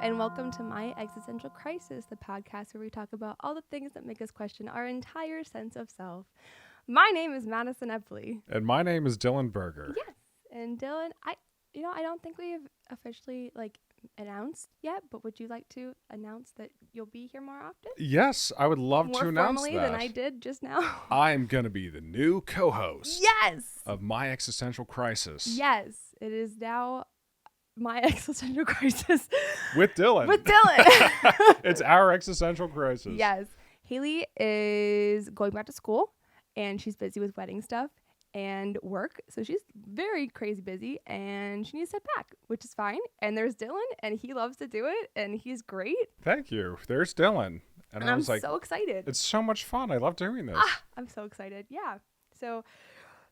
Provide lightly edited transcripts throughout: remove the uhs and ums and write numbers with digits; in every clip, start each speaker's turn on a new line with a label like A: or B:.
A: and welcome to My Existential Crisis, the podcast where we talk about all the things that make us question our entire sense of self. My name is Madison Epley.
B: And my name is Dylan Berger.
A: Yes, and Dylan, I don't think we've officially announced yet, but would you like to announce that you'll be here more often?
B: Yes, I would love to announce
A: more formally
B: that.
A: than I did just now.
B: I'm going to be the new co-host.
A: Yes!
B: Of My Existential Crisis.
A: Yes, it is now My Existential Crisis.
B: With Dylan.
A: With Dylan.
B: It's our existential crisis.
A: Yes. Haley is going back to school, and she's busy with wedding stuff and work. So she's very crazy busy, and she needs to step back, which is fine. And there's Dylan, and he loves to do it, and he's great.
B: Thank you. There's Dylan. And I was
A: I'm so excited.
B: It's so much fun. I love doing this.
A: I'm so excited. Yeah. So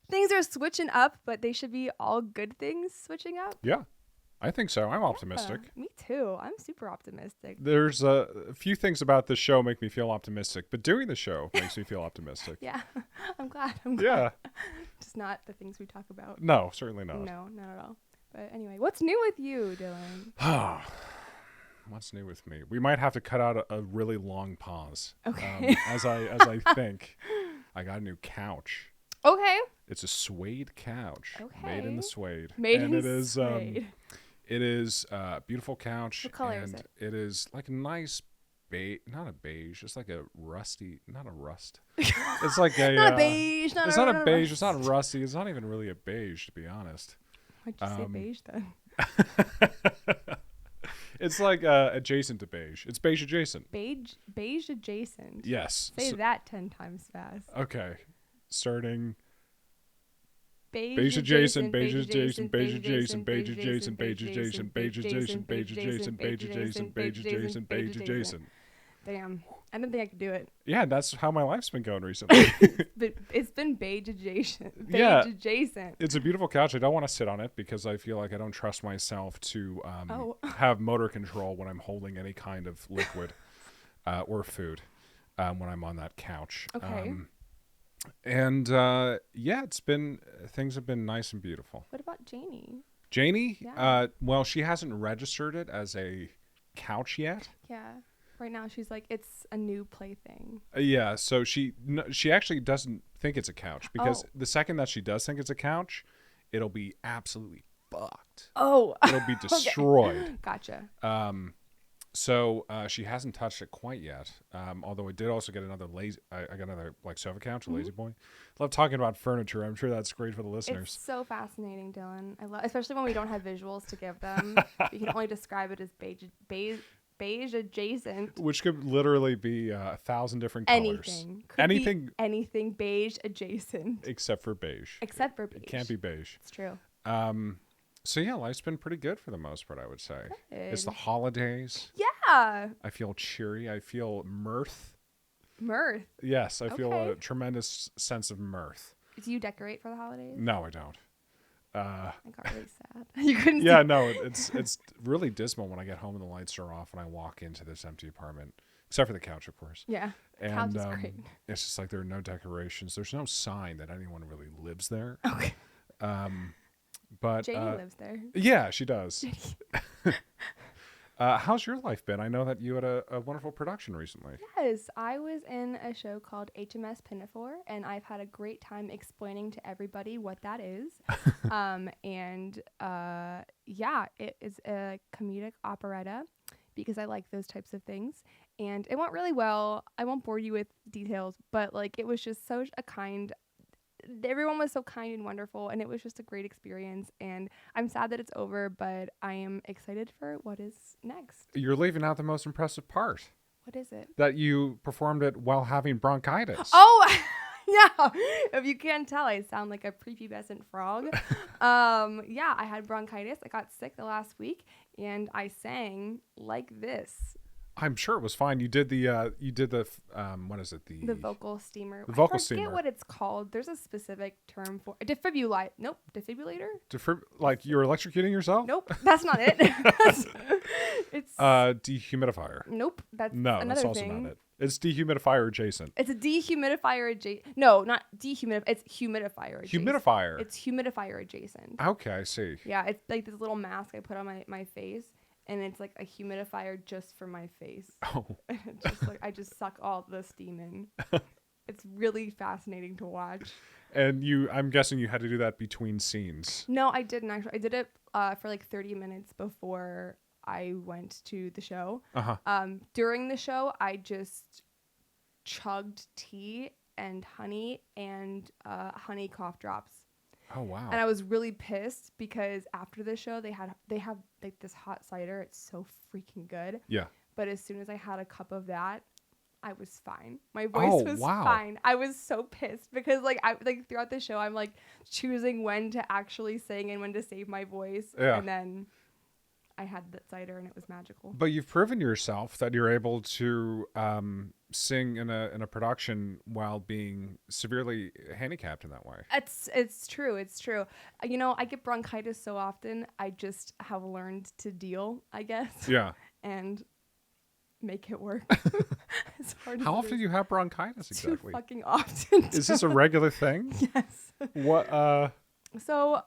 A: things are switching up, but they should be all good things switching up.
B: Yeah, I think so. I'm optimistic.
A: Me too. I'm super optimistic.
B: There's a few things about this show make me feel optimistic, but doing the show makes me feel optimistic.
A: Yeah. I'm glad.
B: Yeah.
A: Just not the things we talk about.
B: No, certainly not.
A: No, not at all. But anyway, what's new with you, Dylan?
B: What's new with me? We might have to cut out a really long pause.
A: Okay.
B: As I think, I got a new couch.
A: Okay.
B: It's a suede couch.
A: Okay.
B: Made in the suede.
A: Made
B: and
A: in
B: it is
A: suede.
B: It is a beautiful couch.
A: What color
B: and
A: is it?
B: It is like a nice beige, not a beige, it's like a rusty, not a rust. It's like a
A: not a beige.
B: It's not a beige. It's not rusty. It's not even really a beige, to be honest.
A: Why'd you say beige then?
B: It's like adjacent to beige. It's beige adjacent.
A: Beige adjacent.
B: Yes.
A: Say that 10 times fast.
B: Okay. Starting.
A: Beige
B: adjacent, beige adjacent, beige adjacent, beige adjacent, beige adjacent, beige adjacent, beige adjacent, beige adjacent, beige adjacent, beige adjacent.
A: Damn. I didn't think I could do it.
B: Yeah, that's how my life's been going recently.
A: But it's been beige adjacent.
B: Yeah.
A: Beige adjacent.
B: It's a beautiful couch. I don't want to sit on it because I feel like I don't trust myself to have motor control when I'm holding any kind of liquid or food when I'm on that couch.
A: Okay.
B: Things have been nice and beautiful.
A: What about Janie?
B: Janie?
A: Yeah.
B: Well, she hasn't registered it as a couch yet.
A: Yeah. Right now she's like, it's a new plaything.
B: Yeah, so she actually doesn't think it's a couch because the second that she does think it's a couch, it'll be absolutely fucked.
A: Oh.
B: It'll be destroyed.
A: Okay. Gotcha.
B: So she hasn't touched it quite yet. Although I did also get another I got another sofa couch, a lazy boy. Love talking about furniture. I'm sure that's great for the listeners.
A: It's so fascinating, Dylan. I love, especially when we don't have visuals to give them. You can only describe it as beige adjacent.
B: Which could literally be 1,000 different colors.
A: Anything beige adjacent.
B: Except for beige.
A: Except for beige.
B: It can't be beige.
A: It's true.
B: So yeah, life's been pretty good for the most part, I would say.
A: Good.
B: It's the holidays.
A: Yeah.
B: I feel cheery. I feel mirth.
A: Mirth.
B: Yes, I feel a tremendous sense of mirth.
A: Do you decorate for the holidays?
B: No, I don't.
A: I got really sad. You couldn't.
B: Yeah, no, it's really dismal when I get home and the lights are off and I walk into this empty apartment, except for the couch, of course.
A: Yeah,
B: and
A: couch is great.
B: It's just like there are no decorations. There's no sign that anyone really lives there.
A: Okay.
B: But
A: Janie lives there.
B: Yeah, she does. How's your life been? I know that you had a wonderful production recently.
A: Yes, I was in a show called HMS Pinafore, and I've had a great time explaining to everybody what that is. It is a comedic operetta because I like those types of things. And it went really well. I won't bore you with details, but it was just such a everyone was so kind and wonderful, and it was just a great experience, and I'm sad that it's over, but I am excited for what is next.
B: You're leaving out the most impressive part.
A: What is it?
B: That you performed it while having bronchitis.
A: Oh, yeah. If you can't tell, I sound like a prepubescent frog. I had bronchitis. I got sick the last week, and I sang like this.
B: I'm sure it was fine. You did the what is it?
A: The vocal steamer.
B: The vocal
A: I forget
B: steamer.
A: what it's called. There's a specific term for it. Defibrillator. Nope. Defibrillator?
B: Like you're electrocuting yourself?
A: Nope. That's not it. It's
B: dehumidifier.
A: Nope. That's
B: that's also
A: thing.
B: not it. It's dehumidifier adjacent.
A: It's a dehumidifier adjacent. No, not dehumidifier. It's humidifier adjacent.
B: Humidifier.
A: It's humidifier adjacent.
B: Okay, I see.
A: Yeah, it's like this little mask I put on my face. and it's like a humidifier just for my face.
B: Oh.
A: And it just like I just suck all the steam in. It's really fascinating to watch.
B: And I'm guessing you had to do that between scenes.
A: No, I didn't actually. I did it for like 30 minutes before I went to the show. During the show, I just chugged tea and honey and honey cough drops.
B: Oh wow!
A: And I was really pissed because after the show they have like this hot cider. It's so freaking good.
B: Yeah.
A: But as soon as I had a cup of that, I was fine. My voice was fine. I was so pissed because like throughout the show I'm like choosing when to actually sing and when to save my voice.
B: Yeah.
A: And then I had that cider and it was magical.
B: But you've proven yourself that you're able to sing in a production while being severely handicapped in that way.
A: It's true. It's true. You know, I get bronchitis so often. I just have learned to deal, I guess.
B: Yeah.
A: And make it work. As hard
B: How
A: as
B: often do you have bronchitis exactly?
A: Too fucking often.
B: Is this a regular thing?
A: Yes.
B: What?
A: So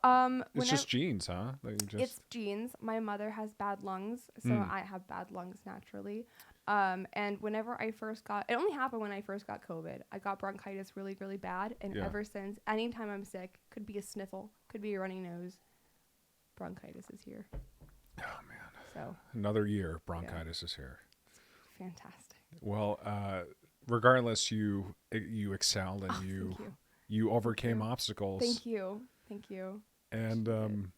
B: it's just genes, huh?
A: It's genes. My mother has bad lungs, so I have bad lungs naturally. And whenever I first it only happened when I first got COVID. I got bronchitis really, really bad, and ever since, anytime I'm sick, could be a sniffle, could be a runny nose, bronchitis is here.
B: Oh man.
A: So
B: another year, bronchitis is here.
A: Fantastic.
B: Well, regardless, you excelled and you overcame obstacles.
A: Thank you.
B: And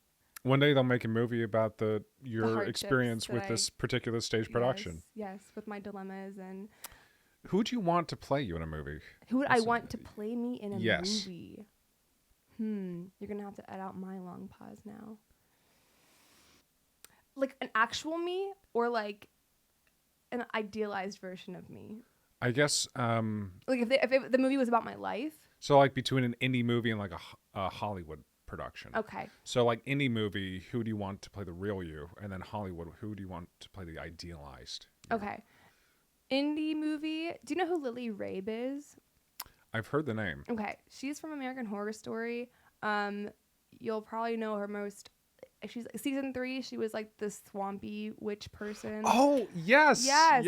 B: one day they'll make a movie about your experience with this particular stage production.
A: Yes, with my dilemmas and.
B: Who would you want to play you in a movie?
A: Who would I want to play me in a movie? You're gonna have to edit out my long pause now. Like an actual me, or like an idealized version of me?
B: I guess.
A: Like if the movie was about my life.
B: So like between an indie movie and like a Hollywood production.
A: Okay.
B: So like indie movie, who do you want to play the real you? And then Hollywood, who do you want to play the idealized you?
A: Okay. Indie movie. Do you know who Lily Rabe is?
B: I've heard the name.
A: Okay. She's from American Horror Story. You'll probably know her most. She's season 3. She was like the swampy witch person.
B: Oh yes. I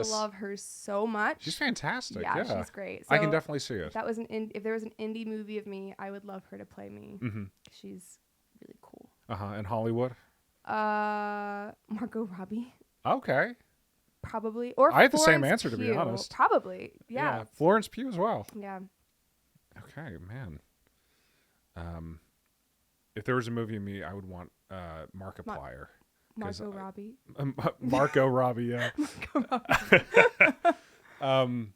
A: love her so much.
B: She's fantastic. Yeah,
A: she's great. So
B: I can definitely see it.
A: That was if there was an indie movie of me, I would love her to play me.
B: Mm-hmm.
A: She's really cool.
B: And Hollywood.
A: Margot Robbie.
B: Okay.
A: Probably. Or
B: I had
A: Florence
B: the same answer
A: Pugh.
B: to be honest.
A: Probably. Yeah.
B: Florence Pugh as well.
A: Yeah.
B: Okay, man. If there was a movie of me, I would want Markiplier.
A: Margot Robbie.
B: Margot Robbie, yeah.
A: Margot Robbie.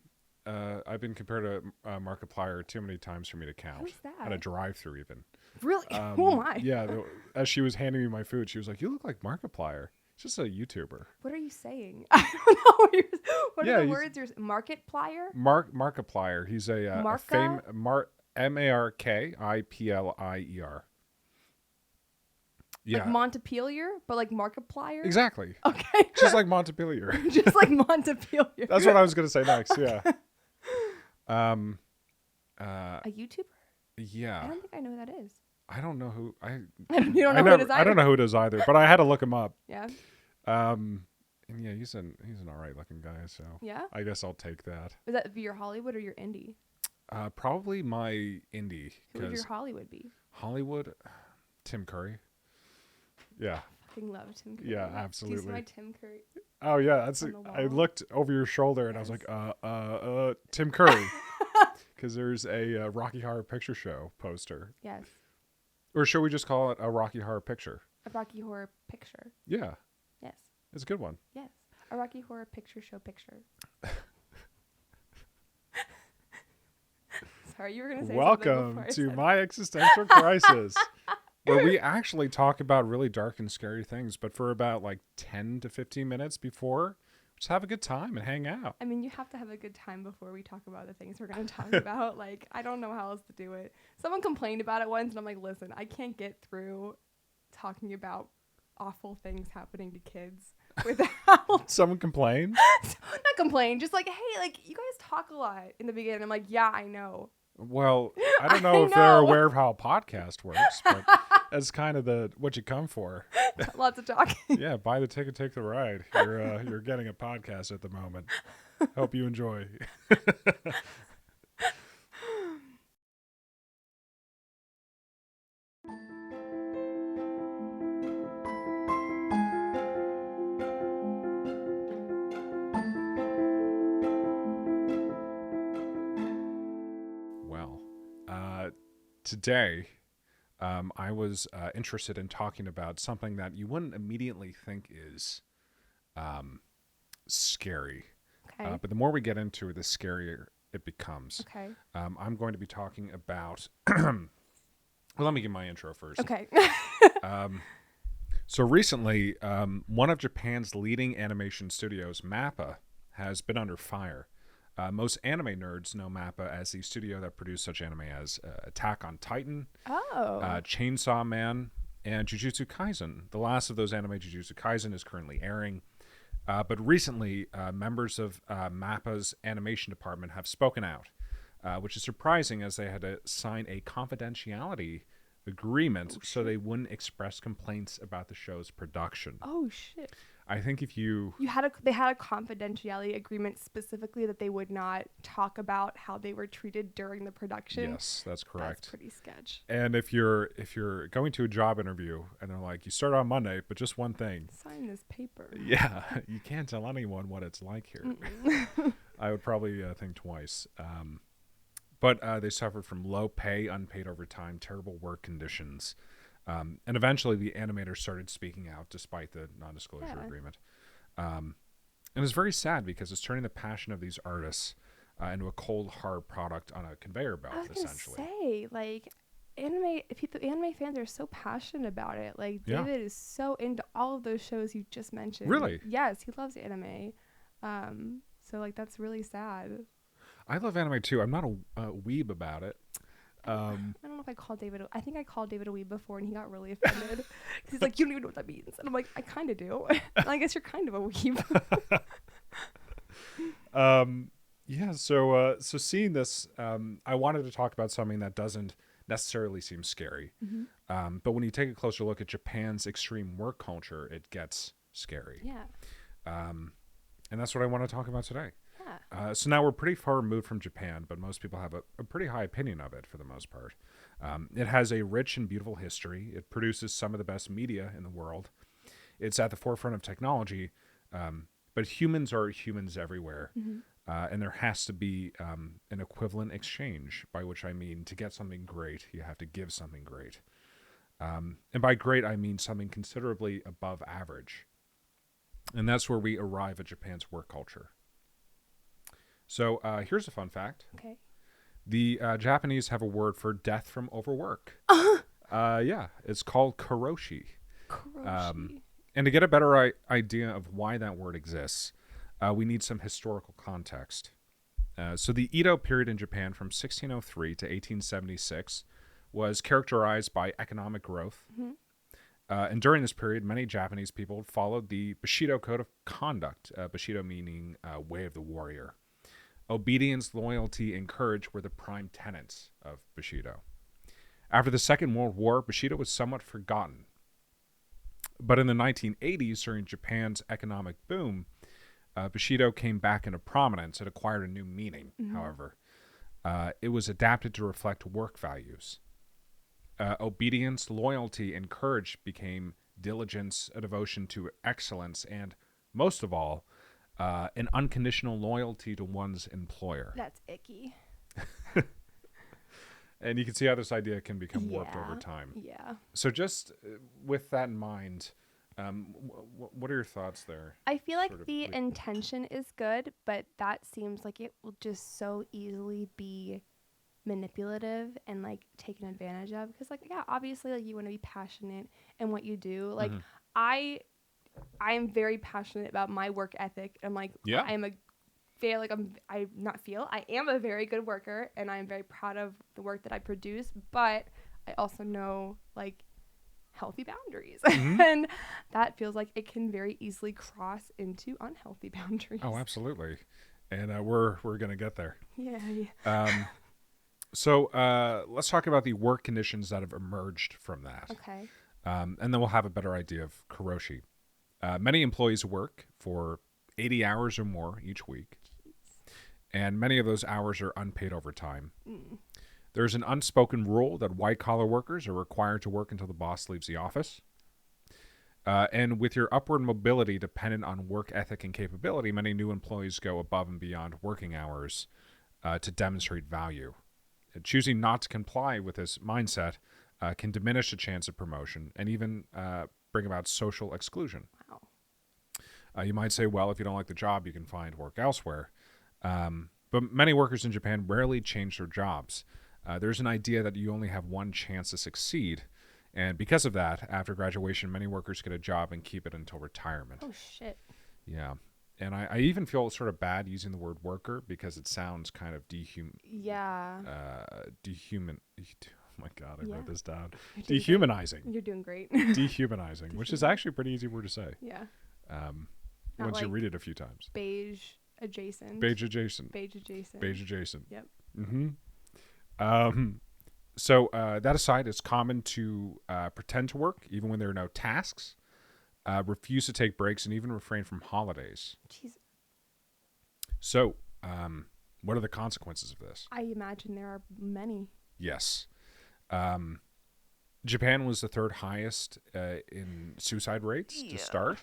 B: I've been compared to Markiplier too many times for me to count.
A: Who's that?
B: At a drive-through even.
A: Really? Oh my.
B: Yeah, as she was handing me my food, she was like, "You look like Markiplier." It's just a YouTuber.
A: What are you saying? I don't know what are the words. Markiplier?
B: Markiplier. He's a Markiplier. Yeah.
A: Like Montpelier, but like Markiplier?
B: Exactly.
A: Okay.
B: Just like Montpelier.
A: Just like Montpelier.
B: That's what I was going to say next, yeah.
A: A YouTuber?
B: Yeah.
A: I don't think I know who that is.
B: I don't know who
A: you don't know who it is either?
B: I don't know who it is either, but I had to look him up.
A: Yeah.
B: And yeah, he's an all right looking guy, so
A: yeah.
B: I guess I'll take that.
A: Is that your Hollywood or your indie?
B: Probably my indie.
A: Who would your Hollywood be?
B: Hollywood, Tim Curry. Yeah.
A: I fucking love Tim Curry.
B: Yeah, absolutely.
A: Do you see my Tim Curry?
B: Oh yeah, I looked over your shoulder and I was like, Tim Curry, because there's a Rocky Horror Picture Show poster.
A: Yes.
B: Or should we just call it a Rocky Horror Picture?
A: A Rocky Horror Picture.
B: Yeah.
A: Yes.
B: It's a good one.
A: Yes. A Rocky Horror Picture Show picture. Sorry, you were going to say
B: Welcome to My Existential Crisis, where we actually talk about really dark and scary things, but for about like 10 to 15 minutes before, just have a good time and hang out.
A: I mean, you have to have a good time before we talk about the things we're going to talk about. Like, I don't know how else to do it. Someone complained about it once, and I'm like, listen, I can't get through talking about awful things happening to kids without...
B: Someone complained?
A: Not complain, just like, hey, like, you guys talk a lot in the beginning. I'm like, yeah, I know.
B: Well, I don't know if they're aware of how a podcast works, but that's kind of what you come for.
A: Lots of talking.
B: Yeah, buy the ticket, take the ride. You're getting a podcast at the moment. Hope you enjoy. Well, today I was interested in talking about something that you wouldn't immediately think is scary.
A: Okay.
B: But the more we get into it, the scarier it becomes.
A: Okay.
B: I'm going to be talking about... well, let me give my intro first.
A: Okay.
B: So recently, one of Japan's leading animation studios, MAPPA, has been under fire. Most anime nerds know MAPPA as the studio that produced such anime as Attack on Titan, Chainsaw Man, and Jujutsu Kaisen. The last of those anime, Jujutsu Kaisen, is currently airing. But recently, members of MAPPA's animation department have spoken out, which is surprising as they had to sign a confidentiality agreement so they wouldn't express complaints about the show's production.
A: Oh, shit.
B: I think if
A: they had a confidentiality agreement specifically that they would not talk about how they were treated during the production.
B: Yes, that's correct.
A: That's pretty sketch.
B: And if you're going to a job interview and they're like, you start on Monday, but just one thing.
A: Sign this paper.
B: Yeah, you can't tell anyone what it's like here. I would probably think twice. But they suffered from low pay, unpaid overtime, terrible work conditions. And eventually the animators started speaking out despite the non-disclosure agreement. And it's very sad because it's turning the passion of these artists into a cold, hard product on a conveyor belt, essentially.
A: I was going to say, like, anime fans are so passionate about it. Like, David is so into all of those shows you just mentioned.
B: Really?
A: Yes, he loves anime. So, like, that's really sad.
B: I love anime too. I'm not a weeb about it.
A: I don't know if I called David. I think I called David a weeb before, and he got really offended. He's like, "You don't even know what that means," and I'm like, "I kind of do." I guess you're kind of a weeb.
B: Yeah. So seeing this, I wanted to talk about something that doesn't necessarily seem scary, but when you take a closer look at Japan's extreme work culture, it gets scary.
A: Yeah.
B: And that's what I want to talk about today.
A: Yeah.
B: So now we're pretty far removed from Japan, but most people have a pretty high opinion of it for the most part. It has a rich and beautiful history. It produces some of the best media in the world. It's at the forefront of technology, but humans are humans everywhere. And there has to be an equivalent exchange, by which I mean to get something great, you have to give something great. And by great, I mean something considerably above average. And that's where we arrive at Japan's work culture. So here's a fun fact.
A: Okay.
B: The Japanese have a word for death from overwork. Yeah, it's called karoshi.
A: Karoshi.
B: And to get a better idea of why that word exists, we need some historical context. So the Edo period in Japan from 1603 to 1876 was characterized by economic growth. And during this period, many Japanese people followed the Bushido code of conduct, Bushido meaning way of the warrior. Obedience, loyalty, and courage were the prime tenets of Bushido. After the Second World War, Bushido was somewhat forgotten. But in the 1980s, during Japan's economic boom, Bushido came back into prominence. It acquired a new meaning, however. It was adapted to reflect work values. Obedience, loyalty, and courage became diligence, a devotion to excellence, and most of all, an unconditional loyalty to one's employer.
A: That's icky.
B: And you can see how this idea can become warped over time.
A: Yeah.
B: So just with that in mind, what are your thoughts there?
A: I feel like the intention is good, but that seems like it will just so easily be manipulative and like taken advantage of, because like, yeah, obviously like you want to be passionate in what you do. Like I am very passionate about my work ethic. I'm like, I am a very good worker, and I'm very proud of the work that I produce, but I also know like healthy boundaries. And that feels like it can very easily cross into unhealthy boundaries.
B: Oh, absolutely. And we're going to get there.
A: Yeah.
B: So let's talk about the work conditions that have emerged from that.
A: Okay.
B: And then we'll have a better idea of karoshi. Many employees work for 80 hours or more each week, and many of those hours are unpaid overtime. There's an unspoken rule that white-collar workers are required to work until the boss leaves the office. And with your upward mobility dependent on work ethic and capability, many new employees go above and beyond working hours to demonstrate value. Choosing not to comply with this mindset can diminish the chance of promotion and even bring about social exclusion.
A: Wow.
B: You might say, well, if you don't like the job, you can find work elsewhere. But many workers in Japan rarely change their jobs. There's an idea that you only have one chance to succeed. And because of that, after graduation, many workers get a job and keep it until retirement.
A: Oh, shit.
B: Yeah. And I even feel sort of bad using the word worker because it sounds kind of
A: Yeah.
B: dehuman. Oh my God, I wrote this down.
A: You're doing
B: Dehumanizing.
A: You're doing great.
B: Dehumanizing, which is actually a pretty easy word to say.
A: Yeah.
B: Once you read it a few times.
A: Beige-Adjacent.
B: Beige-Adjacent.
A: Beige-Adjacent.
B: Beige-Adjacent.
A: Yep.
B: Mm-hmm. So that aside, it's common to pretend to work even when there are no tasks, refuse to take breaks, and even refrain from holidays.
A: Jesus.
B: So what are the consequences of this?
A: I imagine there are many.
B: Yes. Japan was the third highest in suicide rates to start.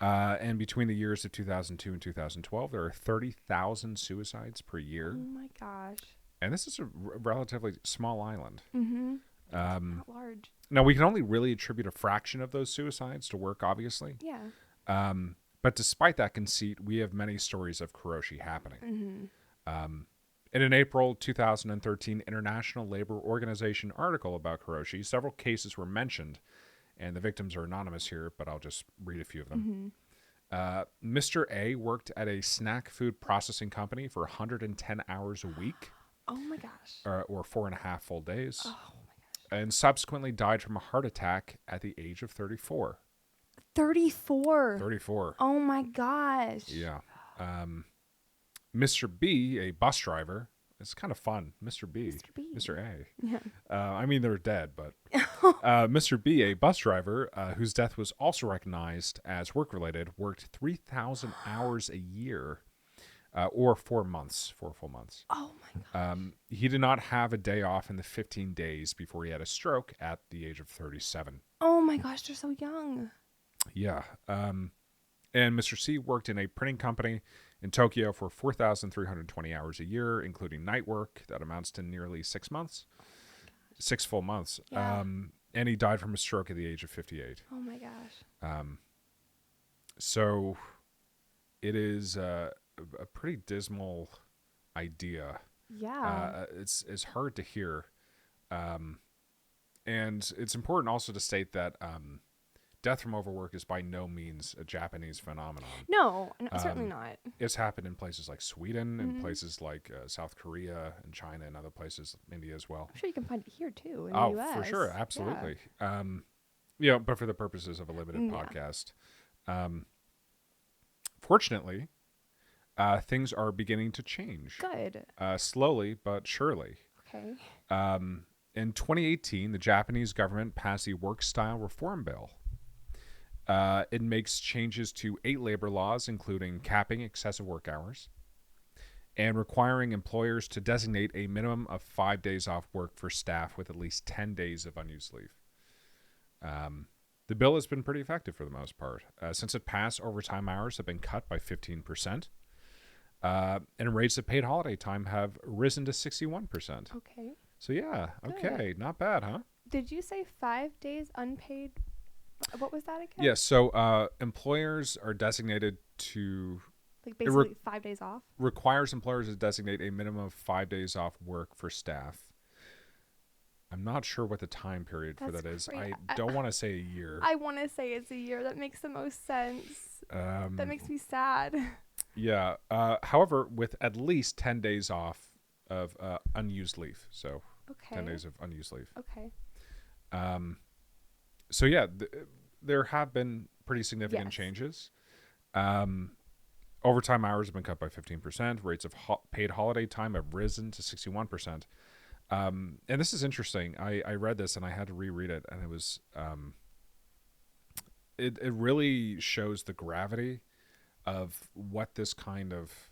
B: And between the years of 2002 and 2012, there are 30,000 suicides per year.
A: Oh my gosh.
B: And this is a relatively small island.
A: Not large.
B: Now, we can only really attribute a fraction of those suicides to work, obviously.
A: Yeah.
B: But despite that conceit, we have many stories of karoshi happening. In an April 2013 International Labor Organization article about karoshi, several cases were mentioned, and the victims are anonymous here, but I'll just read a few of them. Mr. A worked at a snack food processing company for 110 hours a week.
A: Oh my gosh.
B: Or 4.5 full days.
A: Oh my gosh.
B: And subsequently died from a heart attack at the age of 34.
A: 34.
B: 34.
A: Oh my gosh.
B: Yeah. Mr. B, a bus driver. It's kind of fun. Mr. B.
A: Mr. B.
B: Mr. A.
A: Yeah.
B: I mean, they're dead, but Mr. B, a bus driver, whose death was also recognized as work-related, worked 3,000 hours a year, or 4 months, 4 full months.
A: Oh my gosh.
B: He did not have a day off in the 15 days before he had a stroke at the age of 37.
A: Oh my gosh, they're so young.
B: Yeah. And Mr. C worked in a printing company in Tokyo for 4,320 hours a year, including night work. That amounts to nearly 6 months. 6 full months.
A: Yeah.
B: And he died from a stroke at the age of 58.
A: Oh my gosh.
B: So it is a pretty dismal idea.
A: Yeah.
B: It's hard to hear. And it's important also to state that death from overwork is by no means a Japanese phenomenon.
A: No, certainly not.
B: It's happened in places like Sweden and places like South Korea and China and other places, India as well.
A: I'm sure you can find it here too in the US.
B: For sure. Absolutely. Yeah. But for the purposes of a limited podcast. Fortunately, things are beginning to change.
A: Good.
B: Slowly but surely.
A: Okay.
B: In 2018, the Japanese government passed the Work Style Reform Bill. It makes changes to 8 labor laws, including capping excessive work hours and requiring employers to designate a minimum of 5 days off work for staff with at least 10 days of unused leave. The bill has been pretty effective for the most part. Since it passed, overtime hours have been cut by 15%. And rates of paid holiday time have risen to 61%.
A: Okay.
B: So yeah, okay,
A: Good.
B: Not bad, huh?
A: Did you say 5 days unpaid? What was that again?
B: Yes, so employers are designated to...
A: Like basically 5 days off?
B: Requires employers to designate a minimum of 5 days off work for staff. I'm not sure what the time period for that is.
A: Great.
B: I don't want to say a year.
A: I want to say it's a year. That makes the most sense. That makes me sad.
B: Yeah. However, with at least 10 days off of unused leave. So 10 days of unused leave.
A: Okay.
B: So yeah, there have been pretty significant changes. Overtime hours have been cut by 15%. Rates of paid holiday time have risen to 61%. And this is interesting. I read this and I had to reread it, and it was it really shows the gravity of what this kind of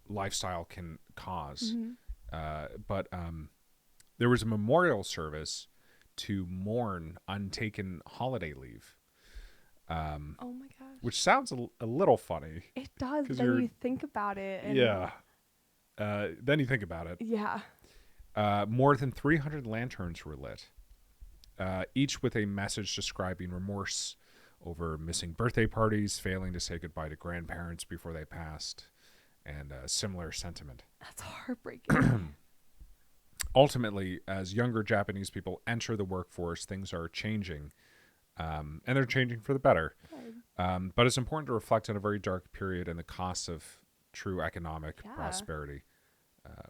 B: lifestyle can cause. But there was a memorial service to mourn untaken holiday leave.
A: Oh my gosh.
B: Which sounds a little funny.
A: It does.
B: 'Cause
A: Then you think about it. And
B: Yeah. Then you think about it.
A: Yeah.
B: More than 300 lanterns were lit, each with a message describing remorse over missing birthday parties, failing to say goodbye to grandparents before they passed, and a similar sentiment.
A: That's heartbreaking.
B: Ultimately, as younger Japanese people enter the workforce, things are changing, and they're changing for the better. But it's important to reflect on a very dark period and the costs of true economic prosperity,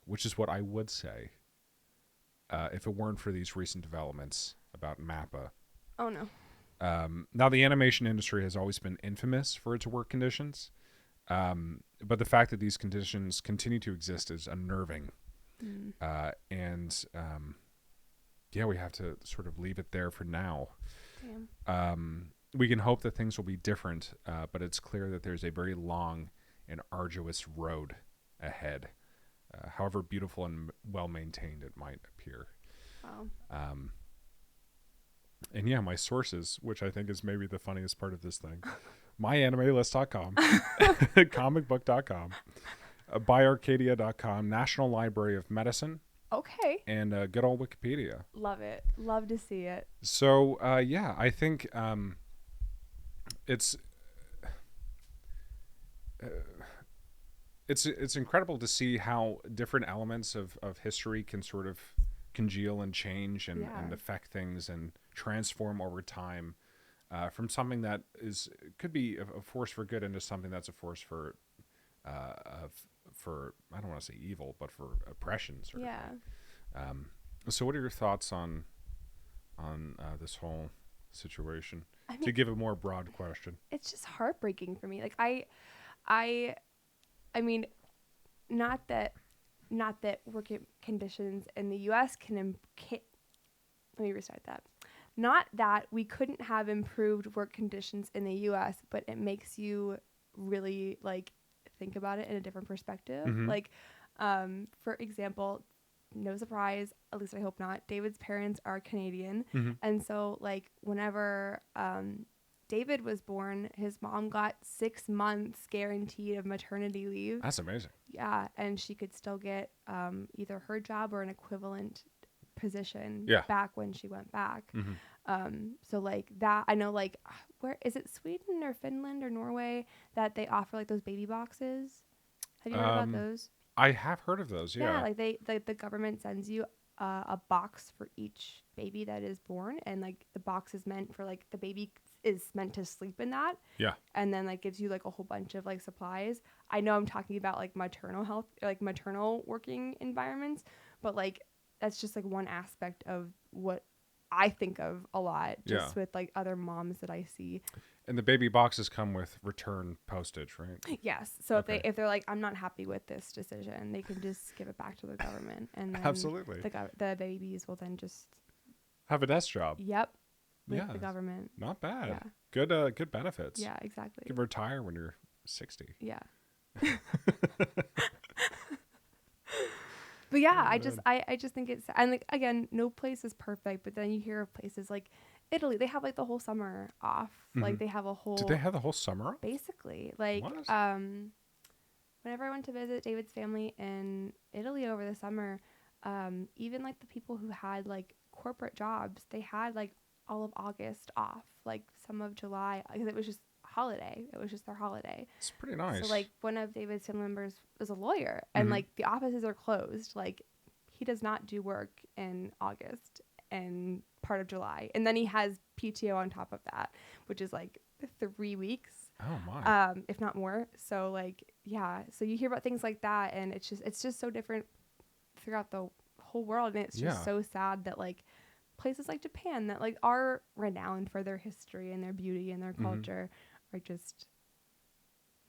B: which is what I would say if it weren't for these recent developments about MAPPA.
A: Oh, no.
B: Now, the animation industry has always been infamous for its work conditions, but the fact that these conditions continue to exist is unnerving. Yeah, we have to sort of leave it there for now. We can hope that things will be different, but it's clear that there's a very long and arduous road ahead, however beautiful and well-maintained it might appear.
A: Wow.
B: And yeah, my sources, which I think is maybe the funniest part of this thing, myanimelist.com, comicbook.com, byarcadia.com, National Library of Medicine,
A: Okay.
B: and good old Wikipedia.
A: Love it. Love to see it.
B: So, yeah, I think it's incredible to see how different elements of history can sort of congeal and change and affect things and transform over time, from something that could be a force for good into something that's a force for I don't want to say evil, but for oppression. Sort of thing. So what are your thoughts on this whole situation?
A: I mean,
B: to give a more broad question,
A: it's just heartbreaking for me. Like I mean, not that work conditions in the U.S. let me restart that. Not that we couldn't have improved work conditions in the U.S., but it makes you really like think about it in a different perspective. Like, for example, no surprise, at least I hope not, David's parents are Canadian. And so like whenever David was born, his mom got 6 months guaranteed of maternity leave.
B: That's amazing.
A: Yeah, and she could still get either her job or an equivalent position back when she went back. So like that, I know, like, where is it, Sweden or Finland or Norway, that they offer like those baby boxes? Have you heard about those?
B: I have heard of those. Yeah,
A: like the government sends you a box for each baby that is born, and like the box is meant for like the baby is meant to sleep in that. Yeah. And then like gives you like a whole bunch of like supplies. I know I'm talking about like maternal health, like maternal working environments, but like that's just like one aspect of what I think of a lot, just with like other moms that I see.
B: And the baby boxes come with return postage, right?
A: Yes. So if they're like, I'm not happy with this decision, they can just give it back to the government, and then
B: absolutely
A: the babies will then just
B: have a desk job.
A: Yep. With the government.
B: Not bad.
A: Yeah.
B: Good benefits.
A: Yeah, exactly.
B: You can retire when you're 60.
A: Yeah. But yeah, I just think it's, and like, again, no place is perfect, but then you hear of places like Italy, they have like the whole summer off. Like they have a whole.
B: Did they have the whole summer off?
A: Basically, like
B: what?
A: Whenever I went to visit David's family in Italy over the summer, even like the people who had like corporate jobs, they had like all of August off, like some of July, because it was just holiday. It was just their holiday.
B: It's pretty nice.
A: So like one of David's family members was a lawyer, and like the offices are closed. Like he does not do work in August and part of July, and then he has PTO on top of that, which is like 3 weeks.
B: Oh my.
A: If not more. So like, yeah. So you hear about things like that, and it's just so different throughout the whole world, and it's just so sad that like places like Japan that like are renowned for their history and their beauty and their culture are just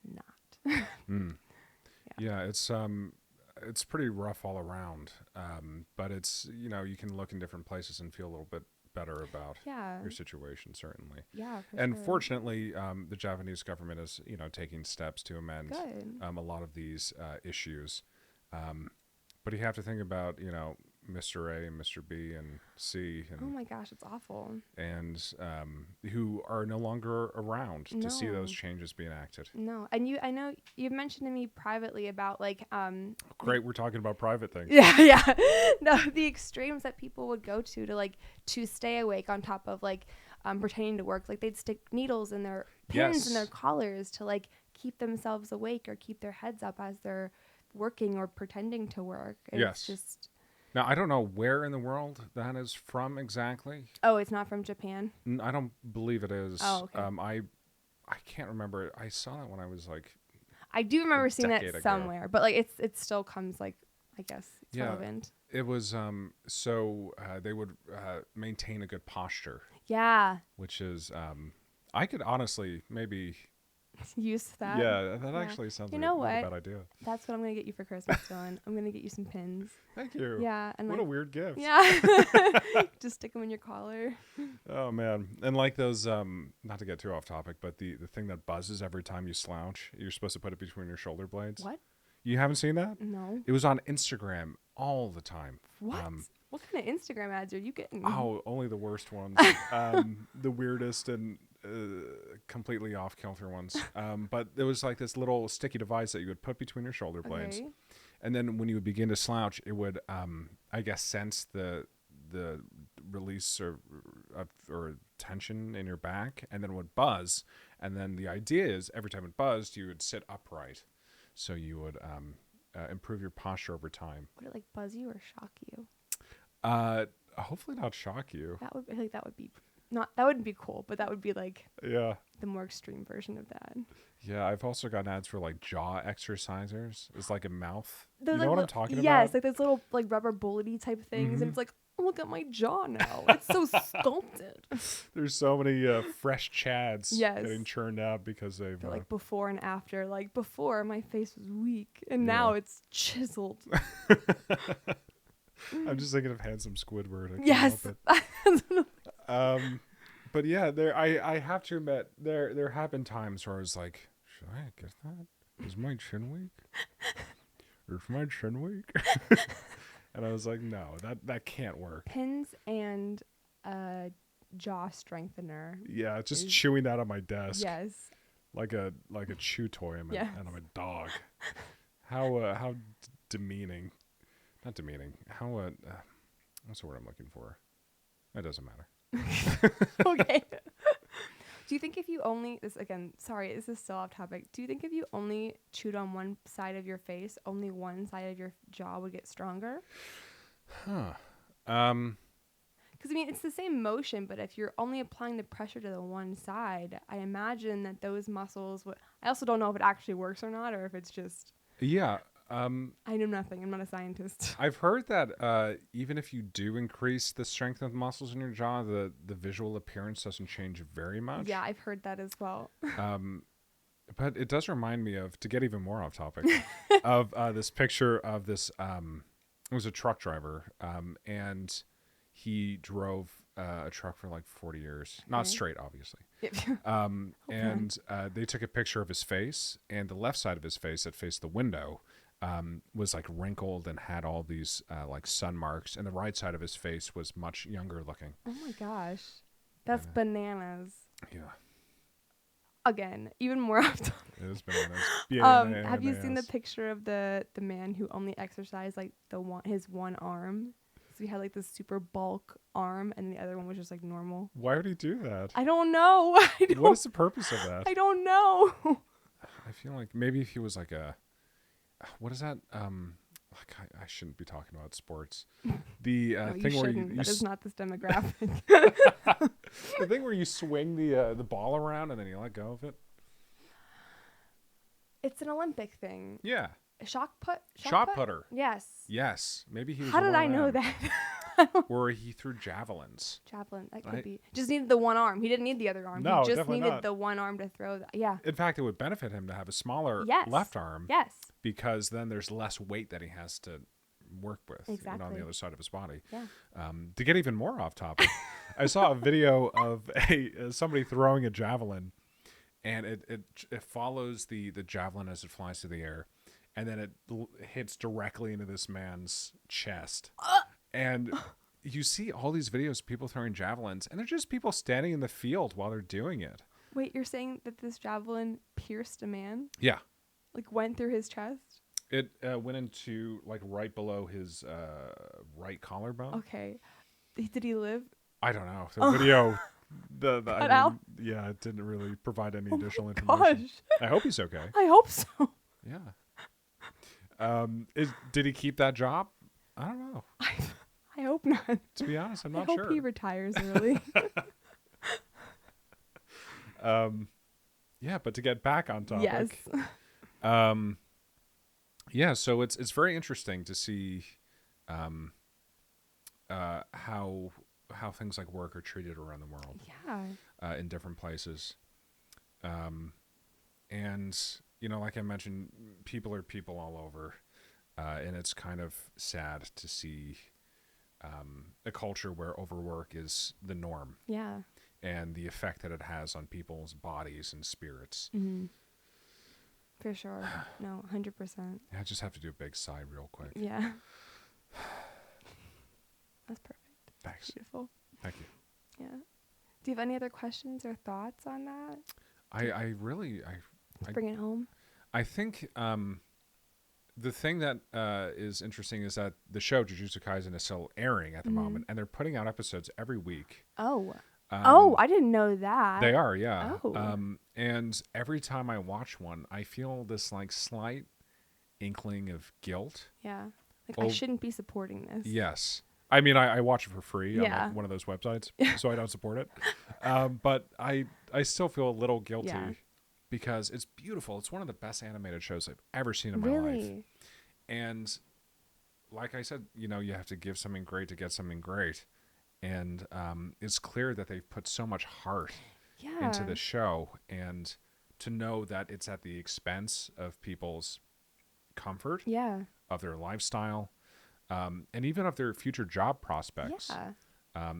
A: not.
B: Yeah, it's it's pretty rough all around. But it's, you can look in different places and feel a little bit better about your situation, certainly.
A: Yeah, for
B: and
A: sure.
B: Fortunately, the Japanese government is, taking steps to amend
A: Good.
B: a lot of these issues. But you have to think about, Mr. A and Mr. B and C and
A: Oh my gosh, it's awful.
B: and who are no longer around to see those changes be enacted.
A: No, and I know you've mentioned to me privately about like
B: Great, we're talking about private things.
A: Yeah. No, the extremes that people would go to stay awake on top of like pretending to work. Like they'd stick needles in their pins in their collars to like keep themselves awake or keep their heads up as they're working or pretending to work. It's just.
B: Now, I don't know where in the world that is from exactly.
A: Oh, it's not from Japan?
B: I don't believe it is.
A: Oh, okay.
B: I can't remember. I saw that when I was like.
A: I do remember seeing it somewhere, but like it still comes like, I guess it's relevant.
B: It was so they would maintain a good posture.
A: Yeah.
B: Which is I could honestly maybe
A: use that.
B: Yeah, that actually sounds like a bad idea.
A: That's what I'm going to get you for Christmas, Dylan. I'm going to get you some pins.
B: Thank you.
A: Yeah. And
B: what a weird gift.
A: Yeah. Just stick them in your collar.
B: Oh, man. And like those, not to get too off topic, but the thing that buzzes every time you slouch, you're supposed to put it between your shoulder blades.
A: What?
B: You haven't seen that?
A: No.
B: It was on Instagram all the time.
A: What? What kind of Instagram ads are you getting?
B: Oh, only the worst ones. The weirdest and completely off kilter ones. But there was like this little sticky device that you would put between your shoulder blades.
A: Okay.
B: And then when you would begin to slouch, it would, I guess, sense the release or tension in your back, and then it would buzz. And then the idea is every time it buzzed, you would sit upright. So you would improve your posture over time.
A: Would it like buzz you or shock you?
B: Hopefully not shock you.
A: That would be not. That wouldn't be cool, but that would be like the more extreme version of that.
B: Yeah, I've also gotten ads for like jaw exercisers. It's like a mouth.
A: They're
B: you know
A: like,
B: what I'm talking about?
A: Yes, like those little like rubber bullety type things, and it's like, oh, look at my jaw now. It's so sculpted.
B: There's so many fresh chads getting churned out because they're
A: like before and after. Like before, my face was weak, and now it's chiseled.
B: I'm just thinking of handsome Squidward.
A: Yes.
B: But yeah, I have to admit there have been times where I was like, should I get that? Is my chin weak? Or is my chin weak? And I was like, no, that can't work.
A: Pins and jaw strengthener.
B: Yeah, just chewing that on my desk.
A: Yes.
B: Like a chew toy on my dog. How demeaning. Not demeaning. How what's the word I'm looking for? It doesn't matter.
A: Okay. Do you think if you only this is still off topic. Do you think if you only chewed on one side of your face, only one side of your jaw would get stronger?
B: Huh.
A: Because I mean, it's the same motion, but if you're only applying the pressure to the one side, I imagine that those muscles would. I also don't know if it actually works or not, or if it's just.
B: Yeah.
A: I know nothing. I'm not a scientist.
B: I've heard that even if you do increase the strength of the muscles in your jaw, the visual appearance doesn't change very much.
A: Yeah, I've heard that as well.
B: But it does remind me of, to get even more off topic, of this picture of this. It was a truck driver, and he drove a truck for like 40 years, not straight, obviously. And they took a picture of his face, and the left side of his face that faced the window was like wrinkled and had all these like sun marks, and the right side of his face was much younger looking.
A: Oh my gosh, that's bananas.
B: Yeah.
A: Again, even more off topic.
B: It is bananas.
A: Have you seen the picture of the man who only exercised like his one arm? So he had like this super bulk arm, and the other one was just like normal.
B: Why would he do that?
A: I don't know.
B: What is the purpose of that?
A: I don't know.
B: I feel like maybe if he was like what is that? Like I shouldn't be talking about sports. The
A: no,
B: thing where
A: that is not this demographic.
B: The thing where you swing the ball around and then you let go of it.
A: It's an Olympic thing.
B: Yeah.
A: Shot putter.
B: Yes. Maybe he was.
A: How did I know that?
B: where he threw javelins.
A: Javelin. That could be. Just needed the one arm. He didn't need the other arm.
B: No,
A: he just
B: definitely
A: needed
B: not.
A: the one arm to throw. Yeah.
B: In fact, it would benefit him to have a smaller left arm.
A: Yes.
B: Because then there's less weight that he has to work with on the other side of his body.
A: Yeah.
B: To get even more off topic, I saw a video of somebody throwing a javelin, and it follows the javelin as it flies through the air, and then it hits directly into this man's chest. And you see all these videos of people throwing javelins, and they're just people standing in the field while they're doing it.
A: Wait, you're saying that this javelin pierced a man?
B: Yeah.
A: Like went through his chest?
B: It went into like right below his right collarbone.
A: Okay. Did he live?
B: I don't know. The video,
A: out?
B: Yeah, it didn't really provide any additional information.
A: Gosh.
B: I hope he's okay.
A: I hope so.
B: Yeah. Did he keep that job? I don't know.
A: I hope not.
B: To be honest, I'm not
A: I
B: sure.
A: hope he retires early.
B: Yeah, but to get back on topic.
A: Yes.
B: Yeah, so it's very interesting to see how things like work are treated around the world.
A: Yeah.
B: In different places. And, like I mentioned, people are people all over. And it's kind of sad to see a culture where overwork is the norm.
A: Yeah.
B: And the effect that it has on people's bodies and spirits.
A: Mm-hmm. For sure. No, 100%.
B: Yeah, I just have to do a big sigh real quick.
A: Yeah. That's perfect.
B: Thanks.
A: Beautiful.
B: Thank you.
A: Yeah. Do you have any other questions or thoughts on that?
B: I
A: Let's bring it home.
B: I think the thing that is interesting is that the show Jujutsu Kaisen is still airing at the moment, and they're putting out episodes every week.
A: Oh. I didn't know that.
B: They are, yeah.
A: Oh.
B: And every time I watch one, I feel this like slight inkling of guilt.
A: Yeah. Like I shouldn't be supporting this.
B: Yes. I mean, I watch it for free on
A: Yeah.
B: like one of those websites, so I don't support it. But I still feel a little guilty because it's beautiful. It's one of the best animated shows I've ever seen in my life. And like I said, you have to give something great to get something great. And it's clear that they've put so much heart into the show, and to know that it's at the expense of people's comfort, of their lifestyle, and even of their future job prospects,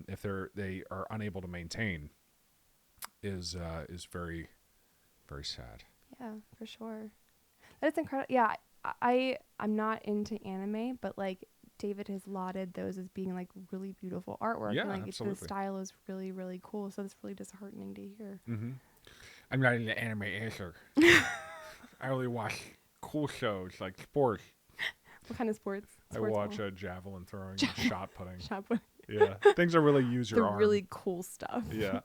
B: if they are unable to maintain, is very, very sad.
A: Yeah, for sure. That's incredible. Yeah, I'm not into anime, but like David has lauded those as being like really beautiful artwork.
B: Yeah,
A: and like
B: absolutely.
A: the style is really, really cool. So it's really disheartening to hear.
B: Mm-hmm. I'm not into anime either. I only watch cool shows like sports.
A: What kind of sports?
B: I watch javelin throwing, and shot putting.
A: Shot putting.
B: Yeah, things are really use your arm.
A: Really cool stuff.
B: Yeah.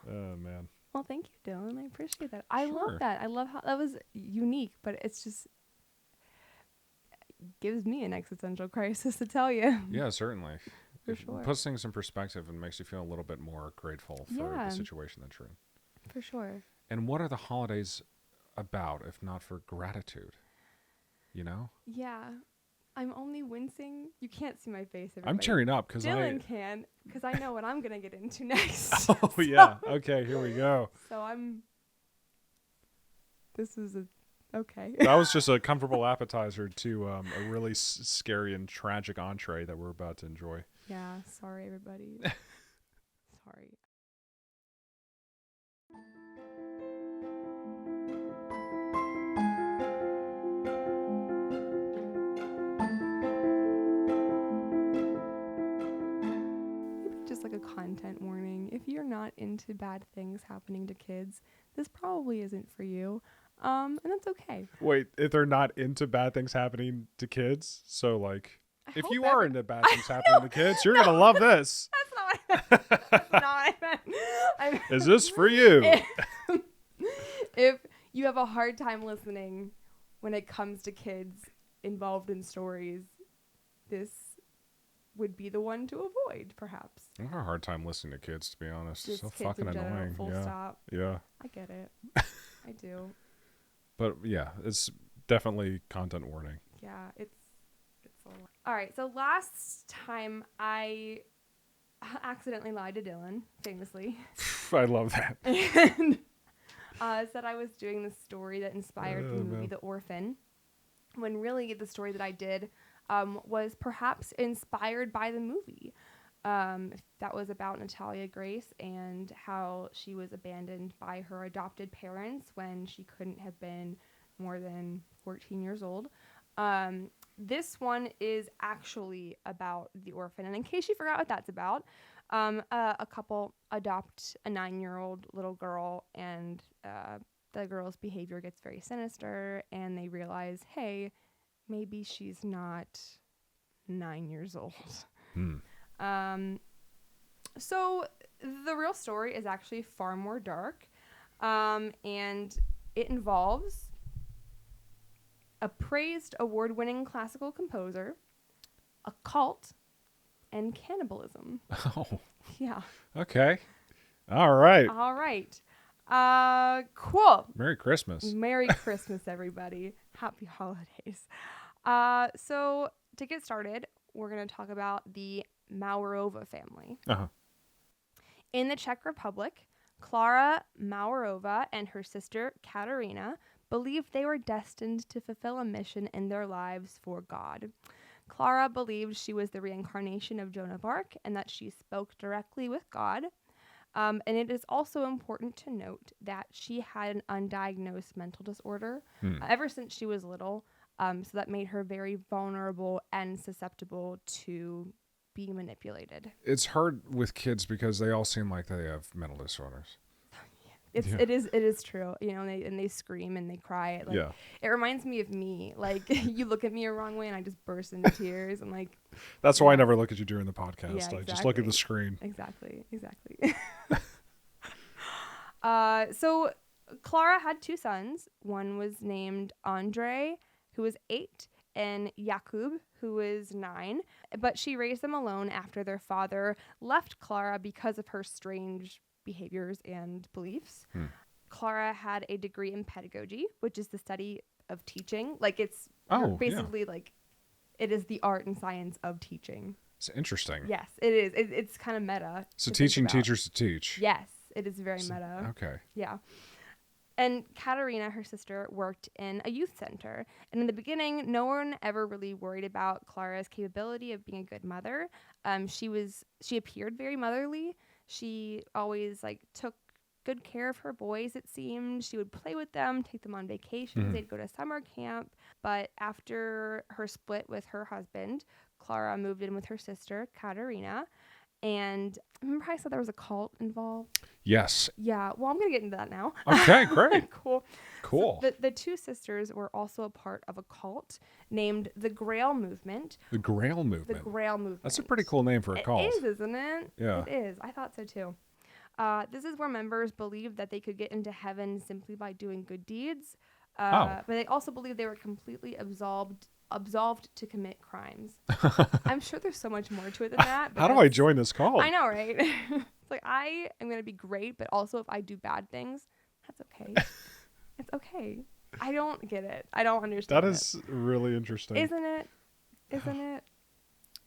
B: Oh man.
A: Well, thank you, Dylan. I appreciate that. I love that. I love how that was unique, but it's just gives me an existential crisis to tell you.
B: Yeah, certainly.
A: For
B: it
A: sure.
B: Puts things in perspective and makes you feel a little bit more grateful for the situation that you're in.
A: For sure.
B: And what are the holidays about if not for gratitude?
A: Yeah. I'm only wincing. You can't see my face. Everybody.
B: I'm tearing up because
A: Dylan can, because I know what I'm gonna get into next.
B: Oh yeah. Okay, here we go.
A: So This is okay.
B: That was just a comfortable appetizer to a really scary and tragic entree that we're about to enjoy.
A: Yeah. Sorry, everybody. Sorry. Just like a content warning. If you're not into bad things happening to kids, this probably isn't for you. And that's okay.
B: Wait, if they're not into bad things happening to kids, so like, if you are into bad things happening to kids, you're gonna love this.
A: That's not what I meant. That's not what I meant.
B: Is this for you?
A: If you have a hard time listening when it comes to kids involved in stories, this would be the one to avoid, perhaps.
B: I have a hard time listening to kids, to be honest.
A: Just
B: so
A: kids
B: fucking
A: in general,
B: annoying.
A: full
B: Yeah.
A: stop.
B: Yeah.
A: I get it. I do.
B: But yeah, it's definitely content warning.
A: Yeah, it's All right, so last time I accidentally lied to Dylan, famously.
B: I love that.
A: And said I was doing the story that inspired the movie
B: man.
A: The Orphan, when really the story that I did was perhaps inspired by the movie. That was about Natalia Grace and how she was abandoned by her adopted parents when she couldn't have been more than 14 years old. This one is actually about the orphan. And in case you forgot what that's about, a couple adopt a 9-year-old little girl, and the girl's behavior gets very sinister, and they realize, hey, maybe she's not 9 years old. So the real story is actually far more dark, and it involves a praised award-winning classical composer, a cult, and cannibalism.
B: Oh.
A: Yeah.
B: Okay. All right.
A: All right. Cool.
B: Merry Christmas.
A: Merry Christmas, everybody. Happy holidays. So to get started, we're going to talk about the Maurova family.
B: Uh-huh.
A: In the Czech Republic, Klara Maurova and her sister Katerina believed they were destined to fulfill a mission in their lives for God. Klara believed she was the reincarnation of Joan of Arc and that she spoke directly with God. And it is also important to note that she had an undiagnosed mental disorder ever since she was little. So that made her very vulnerable and susceptible to being manipulated.
B: It's hard with kids because they all seem like they have mental disorders.
A: It is true, you know, and they scream and they cry. Like,
B: yeah.
A: It reminds me of me. Like, you look at me a wrong way and I just burst into tears. And like,
B: that's why I never look at you during the podcast.
A: Yeah, exactly.
B: I just look at the screen.
A: Exactly. So Klara had 2 sons. One was named Andre, who was 8, and Jakub, who was 9. But she raised them alone after their father left Klara because of her strange behaviors and beliefs. Klara had a degree in pedagogy, which is the study of teaching. Like, it's basically like it is the art and science of teaching.
B: It's interesting.
A: Yes, it is. It's kind of meta.
B: So teaching teachers to teach.
A: Yes, it is very meta.
B: Okay.
A: Yeah. And Katerina, her sister, worked in a youth center. And in the beginning, no one ever really worried about Klara's capability of being a good mother. She appeared very motherly. She always took good care of her boys, it seemed. She would play with them, take them on vacations. They'd go to summer camp. But after her split with her husband, Klara moved in with her sister, Katerina. And remember I said there was a cult involved?
B: Yes.
A: Yeah. Well, I'm going to get into that now.
B: Okay, great.
A: Cool.
B: So
A: the 2 sisters were also a part of a cult named the Grail Movement.
B: The Grail Movement.
A: The Grail Movement.
B: That's a pretty cool name for a cult.
A: It is, isn't it?
B: Yeah.
A: It is. I thought so too. This is where members believed that they could get into heaven simply by doing good deeds. But they also believed they were completely absolved to commit crimes. I'm sure there's so much more to it than that.
B: How do I join this cult?
A: I know, right? It's like, I am going to be great, but also if I do bad things, that's okay. It's okay. I don't get it. I don't understand.
B: That is really interesting.
A: Isn't it?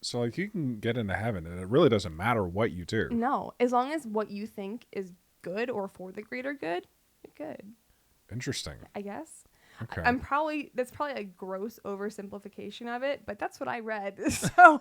B: So you can get into heaven and it really doesn't matter what you do.
A: No. As long as what you think is good or for the greater good, you're good.
B: Interesting.
A: I guess.
B: Okay.
A: That's probably a gross oversimplification of it, but that's what I read. So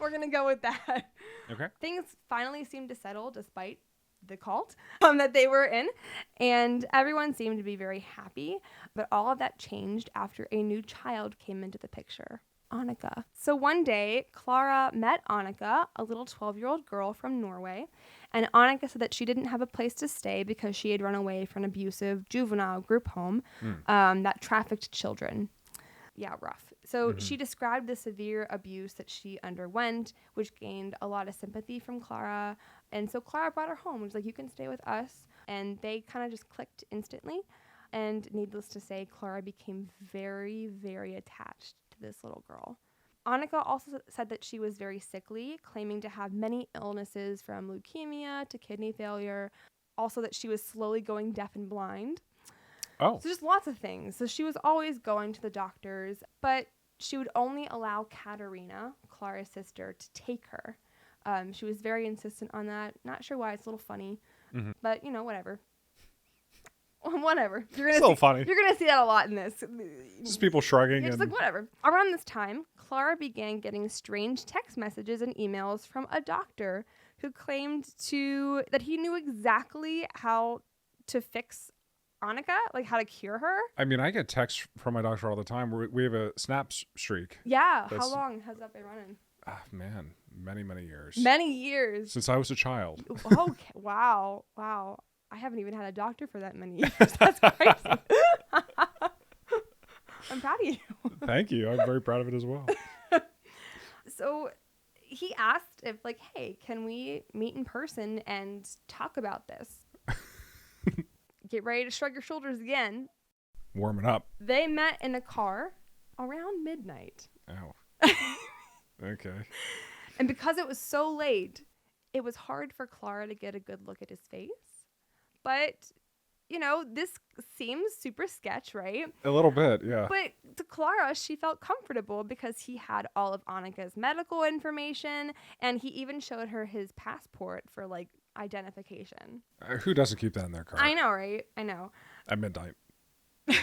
A: we're going to go with that.
B: Okay.
A: Things finally seemed to settle despite the cult that they were in, and everyone seemed to be very happy. But all of that changed after a new child came into the picture. Annika. So one day, Klara met Annika, a little 12-year-old girl from Norway, and Annika said that she didn't have a place to stay because she had run away from an abusive juvenile group home that trafficked children. Yeah, rough. So she described the severe abuse that she underwent, which gained a lot of sympathy from Klara. And so Klara brought her home. She was like, you can stay with us. And they kind of just clicked instantly. And needless to say, Klara became very, very attached to this little girl. Annika also said that she was very sickly, claiming to have many illnesses from leukemia to kidney failure. Also that she was slowly going deaf and blind.
B: Oh.
A: So just lots of things. So she was always going to the doctors, but she would only allow Katerina, Clara's sister, to take her. She was very insistent on that. Not sure why. It's a little funny.
B: Mhm.
A: But, whatever. Whatever.
B: It's a little funny.
A: You're going to see that a lot in this.
B: Just people shrugging.
A: You're just like, whatever. Around this time, Clara began getting strange text messages and emails from a doctor who claimed that he knew exactly how to fix Annika, like how to cure her.
B: I mean, I get texts from my doctor all the time. We have a snap streak.
A: Yeah. How long has that been running?
B: Man, many years.
A: Many years.
B: Since I was a child.
A: Okay. Wow. I haven't even had a doctor for that many years. That's crazy. I'm proud of you.
B: Thank you. I'm very proud of it as well.
A: So he asked if, like, hey, can we meet in person and talk about this? Get ready to shrug your shoulders again.
B: Warming up.
A: They met in a car around midnight.
B: Ow. Okay.
A: And because it was so late, it was hard for Clara to get a good look at his face. But, this seems super sketch, right?
B: A little bit, yeah.
A: But to Clara, she felt comfortable because he had all of Annika's medical information, and he even showed her his passport for, like, identification.
B: Who doesn't keep that in their car?
A: I know, right? I know.
B: At midnight.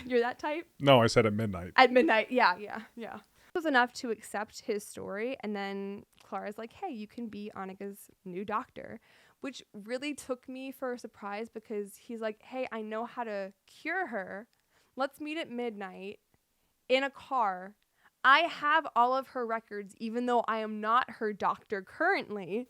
A: You're that type?
B: No, I said at midnight.
A: At midnight, yeah. It was enough to accept his story, and then Clara's like, hey, you can be Annika's new doctor, which really took me for a surprise because he's like, hey, I know how to cure her. Let's meet at midnight in a car. I have all of her records, even though I am not her doctor currently.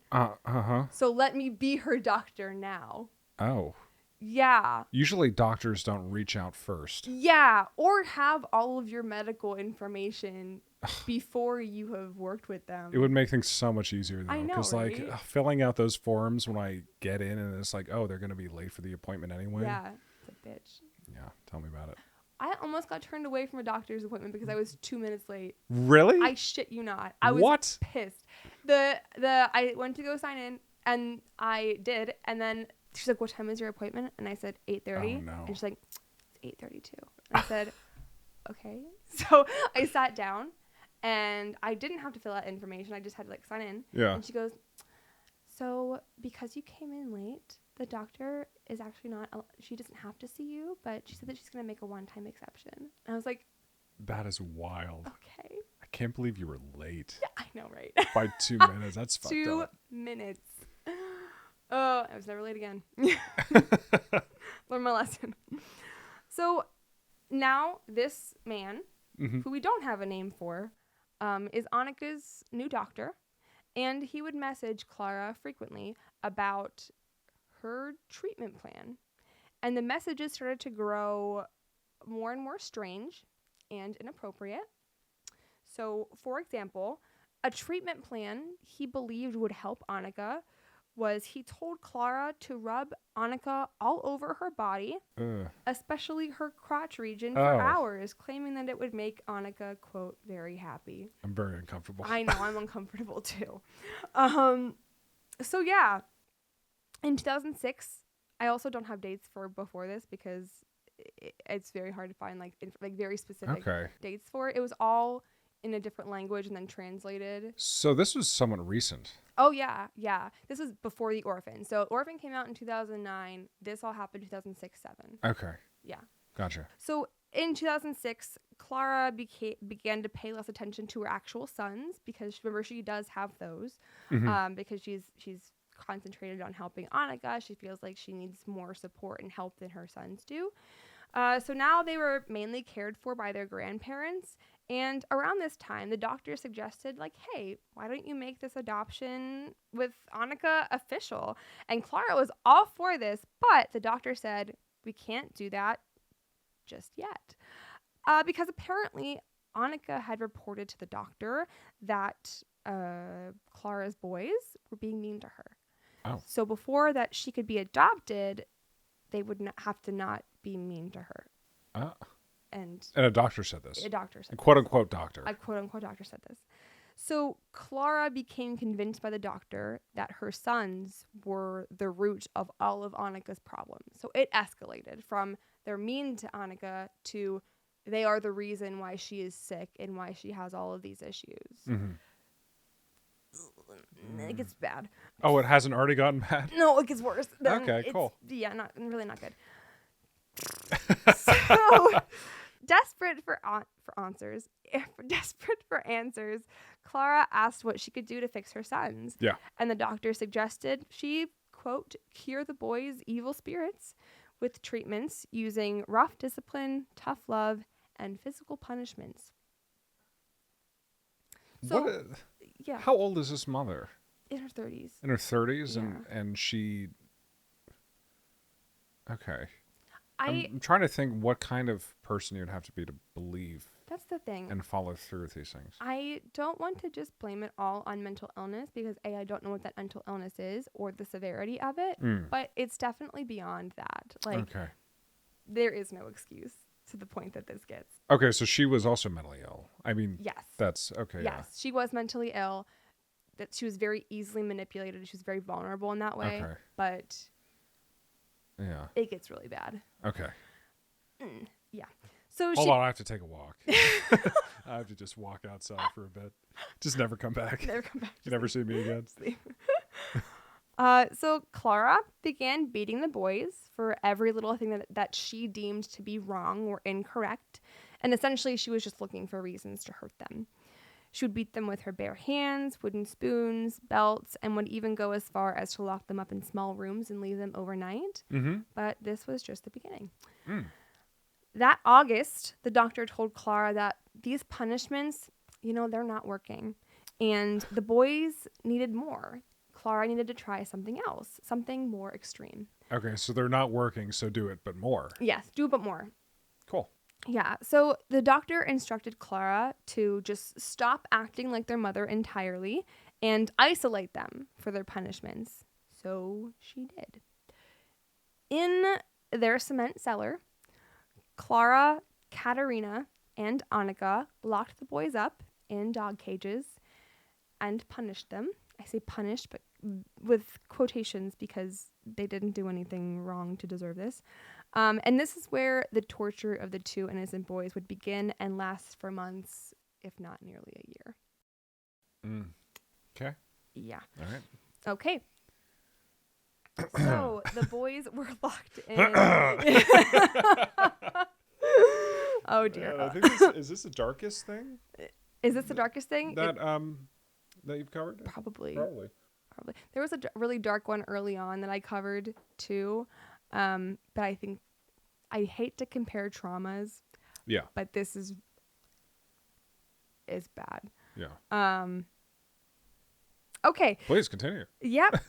A: So let me be her doctor now.
B: Oh.
A: Yeah.
B: Usually doctors don't reach out first.
A: Yeah. Or have all of your medical information before you have worked with them.
B: It would make things so much easier, though.
A: I know,
B: because,
A: right?
B: filling out those forms when I get in and it's like, oh, they're going to be late for the appointment anyway.
A: Yeah. It's a bitch.
B: Yeah. Tell me about it.
A: I almost got turned away from a doctor's appointment because I was 2 minutes late.
B: Really?
A: I shit you not. I was pissed. I went to go sign in and I did, and then she's like, "What time is your appointment?" And I said 8:30.
B: Oh, no.
A: And she's like, "It's 8:32." And I said, "Okay." So I sat down and I didn't have to fill out information. I just had to sign in.
B: Yeah.
A: And she goes, "So because you came in late, the doctor is actually she doesn't have to see you, but she said that she's going to make a one-time exception." And I was like,
B: that is wild.
A: Okay.
B: I can't believe you were late.
A: Yeah, I know, right?
B: By 2 minutes. That's fucked
A: 2
B: up.
A: minutes. Oh, I was never late again. Learn my lesson. So now this man, who we don't have a name for, is Annika's new doctor. And he would message Clara frequently about her treatment plan. And the messages started to grow more and more strange and inappropriate. So, for example, a treatment plan he believed would help Annika was he told Clara to rub Annika all over her body, especially her crotch region, for hours, claiming that it would make Annika, quote, very happy.
B: I'm very uncomfortable.
A: I know, I'm uncomfortable too. So yeah, in 2006, I also don't have dates for before this because it's very hard to find very specific dates for it. It was all in a different language and then translated.
B: So this was somewhat recent.
A: Oh, yeah. This was before the Orphan. So Orphan came out in 2009. This all happened 2006-07.
B: Okay.
A: Yeah.
B: Gotcha.
A: So in 2006, Clara began to pay less attention to her actual sons because remember she does have those because she's concentrated on helping Annika. She feels like she needs more support and help than her sons do. So now they were mainly cared for by their grandparents. And around this time, the doctor suggested, hey, why don't you make this adoption with Annika official? And Clara was all for this, but the doctor said, we can't do that just yet. Because apparently Annika had reported to the doctor that Clara's boys were being mean to her.
B: Oh.
A: So before that she could be adopted, they would have to not be mean to her. And
B: a doctor said this.
A: A doctor said
B: a quote-unquote doctor.
A: A quote-unquote doctor said this. So Clara became convinced by the doctor that her sons were the root of all of Annika's problems. So it escalated from they're mean to Annika to they are the reason why she is sick and why she has all of these issues.
B: Mm-hmm.
A: It gets bad.
B: Oh, it hasn't already gotten bad?
A: No, it gets worse.
B: Okay, cool.
A: Yeah, really not good. So, desperate for answers, Clara asked what she could do to fix her sons.
B: Yeah.
A: And the doctor suggested she, quote, cure the boys' evil spirits with treatments using rough discipline, tough love, and physical punishments. So, yeah.
B: How old is this mother?
A: In her 30s.
B: In her 30s?
A: Yeah.
B: And she... Okay.
A: I'm
B: trying to think what kind of person you'd have to be to believe
A: That's the thing.
B: and follow through with these things.
A: I don't want to just blame it all on mental illness because I don't know what that mental illness is or the severity of it, but it's definitely beyond that. Like,
B: Okay.
A: there is no excuse to the point that this gets.
B: Okay, so she was also mentally ill. I mean,
A: Yes.
B: that's okay.
A: Yes, she was mentally ill. That she was very easily manipulated. She was very vulnerable in that way.
B: Okay.
A: But
B: Yeah.
A: it gets really bad.
B: Okay.
A: Yeah. So
B: Hold on, I have to take a walk. I have to just walk outside for a bit. Just never come back.
A: Never come back.
B: You never see me again.
A: So Clara began beating the boys for every little thing that she deemed to be wrong or incorrect. And essentially, she was just looking for reasons to hurt them. She would beat them with her bare hands, wooden spoons, belts, and would even go as far as to lock them up in small rooms and leave them overnight.
B: Mm-hmm.
A: But this was just the beginning. That August, the doctor told Clara that these punishments, they're not working. And the boys needed more. Clara needed to try something else, something more extreme.
B: Okay, so they're not working, so do it, but more.
A: Yes, do it but more.
B: Cool.
A: Yeah, so the doctor instructed Clara to just stop acting like their mother entirely and isolate them for their punishments. So she did. In their cement cellar, Clara, Katerina, and Annika locked the boys up in dog cages and punished them. I say punished, but with quotations because they didn't do anything wrong to deserve this. And this is where the torture of the two innocent boys would begin and last for months, if not nearly a year.
B: Okay.
A: Yeah.
B: All right.
A: Okay. So the boys were locked in. Oh dear.
B: I think is this the darkest thing?
A: Is this the darkest thing?
B: That you've covered?
A: Probably. There was a really dark one early on that I covered too. But I think I hate to compare traumas.
B: Yeah.
A: But this is bad.
B: Yeah.
A: Okay.
B: Please continue.
A: Yep.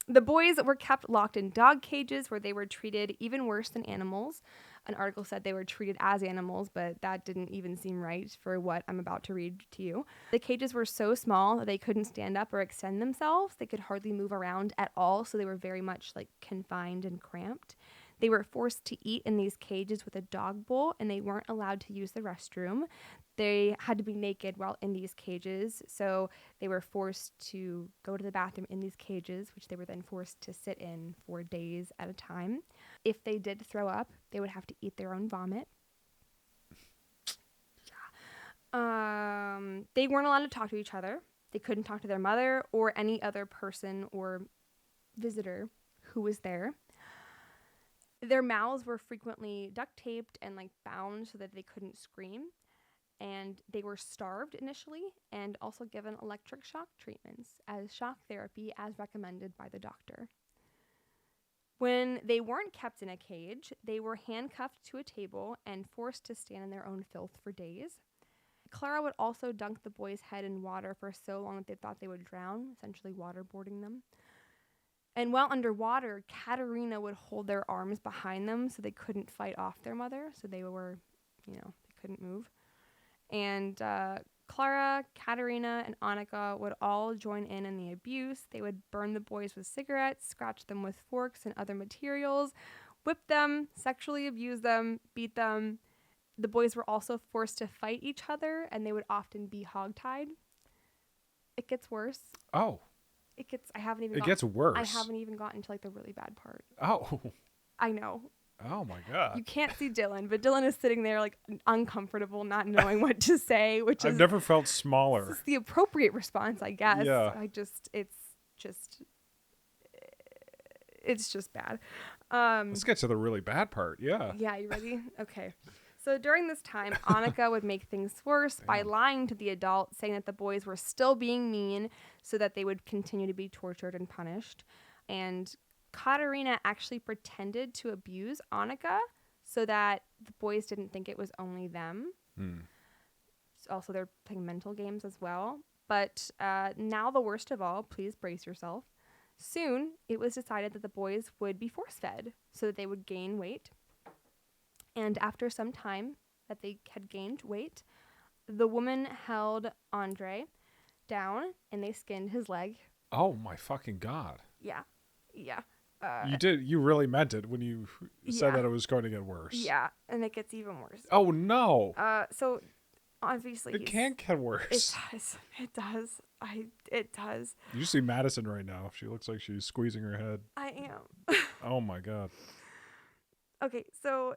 A: The boys were kept locked in dog cages where they were treated even worse than animals. An article said they were treated as animals, but that didn't even seem right for what I'm about to read to you. The cages were so small that they couldn't stand up or extend themselves. They could hardly move around at all, so they were very much confined and cramped. They were forced to eat in these cages with a dog bowl, and they weren't allowed to use the restroom. They had to be naked while in these cages, so they were forced to go to the bathroom in these cages, which they were then forced to sit in for days at a time. If they did throw up, they would have to eat their own vomit. Yeah. They weren't allowed to talk to each other. They couldn't talk to their mother or any other person or visitor who was there. Their mouths were frequently duct taped and bound so that they couldn't scream. And they were starved initially and also given electric shock treatments as shock therapy as recommended by the doctor. When they weren't kept in a cage, they were handcuffed to a table and forced to stand in their own filth for days. Clara would also dunk the boys' head in water for so long that they thought they would drown, essentially waterboarding them. And while underwater, Katerina would hold their arms behind them so they couldn't fight off their mother, so they were, they couldn't move. And Clara, Katerina, and Annika would all join in the abuse. They would burn the boys with cigarettes, scratch them with forks and other materials, whip them, sexually abuse them, beat them. The boys were also forced to fight each other, and they would often be hogtied. It gets worse.
B: Oh.
A: It gets worse.
B: I
A: haven't even gotten to the really bad part.
B: Oh.
A: I know.
B: Oh my God.
A: You can't see Dylan, but Dylan is sitting there like uncomfortable, not knowing what to say, which
B: I've
A: is
B: never felt smaller.
A: the appropriate response, I guess.
B: Yeah.
A: It's just bad.
B: Let's get to the really bad part. Yeah.
A: Yeah, you ready? Okay. So during this time, Annika would make things worse by lying to the adult, saying that the boys were still being mean so that they would continue to be tortured and punished. And Katerina actually pretended to abuse Annika so that the boys didn't think it was only them. Also, they're playing mental games as well. But now the worst of all, please brace yourself. Soon, it was decided that the boys would be force-fed so that they would gain weight. And after some time that they had gained weight, the woman held Andre down and they skinned his leg.
B: Oh my fucking God.
A: Yeah.
B: You really meant it when you said that it was going to get worse.
A: Yeah, and it gets even worse.
B: Oh no.
A: So obviously
B: it can't get worse.
A: It does. It does.
B: You see Madison right now. She looks like she's squeezing her head.
A: I am.
B: Oh my God.
A: Okay, so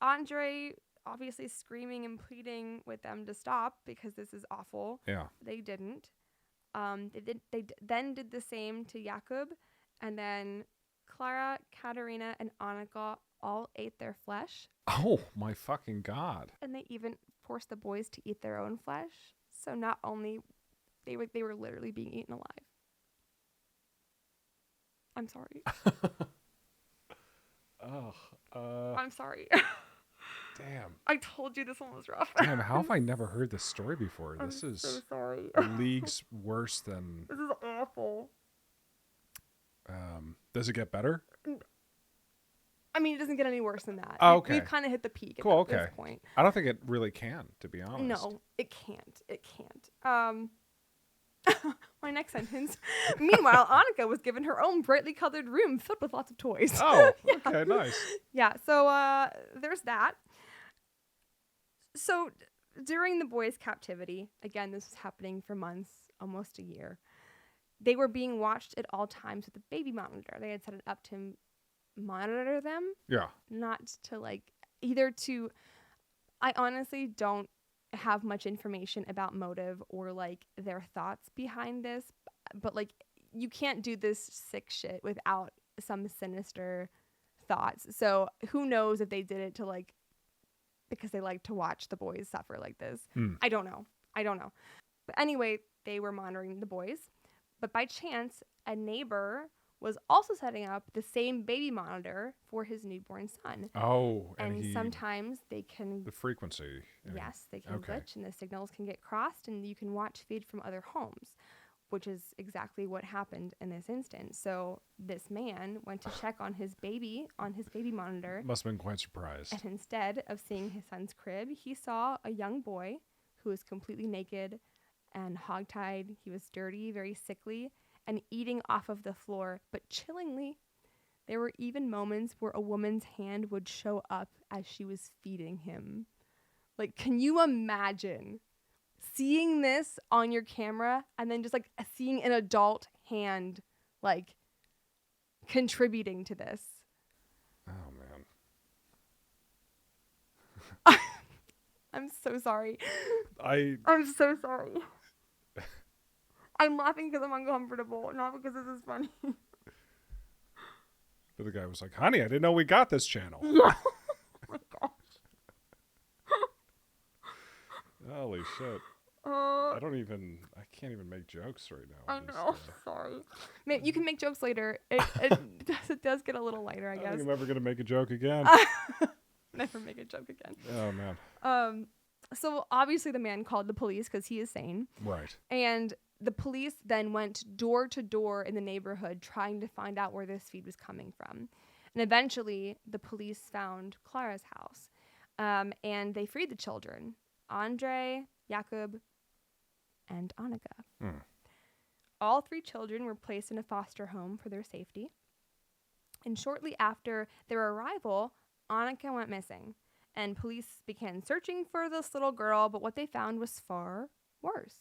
A: Andre obviously screaming and pleading with them to stop because this is awful.
B: Yeah.
A: They didn't. They then did the same to Jakub, and then Clara, Katerina, and Annika all ate their flesh.
B: Oh my fucking God.
A: And they even forced the boys to eat their own flesh. So not only they were literally being eaten alive. I'm sorry. I'm sorry.
B: Damn.
A: I told you this one was rough.
B: Damn, how have I never heard this story before? This is
A: so sorry.
B: leagues worse than...
A: This is awful.
B: Does it get better?
A: I mean, it doesn't get any worse than that.
B: Oh, okay.
A: We've kind of hit the peak at this point.
B: I don't think it really can, to be honest.
A: No, it can't. It can't. My next sentence. Meanwhile, Annika was given her own brightly colored room filled with lots of toys.
B: Oh,
A: Yeah.
B: okay, nice.
A: Yeah, so there's that. So during the boys' captivity, again, this was happening for months, almost a year, they were being watched at all times with a baby monitor. They had set it up to monitor them.
B: Yeah.
A: Not to I honestly don't have much information about motive or their thoughts behind this, but you can't do this sick shit without some sinister thoughts. So who knows if they did it to because they like to watch the boys suffer like this. I don't know. But anyway, they were monitoring the boys, but by chance a neighbor was also setting up the same baby monitor for his newborn son.
B: Oh,
A: and sometimes they can...
B: The frequency.
A: Yes, they can glitch and the signals can get crossed and you can watch feed from other homes, which is exactly what happened in this instance. So this man went to check on his baby monitor.
B: Must have been quite surprised.
A: And instead of seeing his son's crib, he saw a young boy who was completely naked and hogtied. He was dirty, very sickly, and eating off of the floor. But chillingly, there were even moments where a woman's hand would show up as she was feeding him. Can you imagine seeing this on your camera and then just seeing an adult hand contributing to this?
B: Oh man.
A: I'm so sorry.
B: I'm
A: so sorry. I'm laughing because I'm uncomfortable, not because this is funny.
B: But the guy was like, honey, I didn't know we got this channel.
A: Yeah. Oh my gosh.
B: Holy shit. I can't even make jokes right now.
A: I know. Sorry. You can make jokes later. It does get a little lighter, I guess.
B: I think I'm ever going to make a joke again.
A: Never make a joke again.
B: Oh, man.
A: So obviously the man called the police because he is sane.
B: Right. And
A: the police then went door to door in the neighborhood trying to find out where this feed was coming from. And eventually the police found Clara's house. And they freed the children. Andre, Jakub, and Annika. All three children were placed in a foster home for their safety. And shortly after their arrival, Annika went missing. And police began searching for this little girl, but what they found was far worse.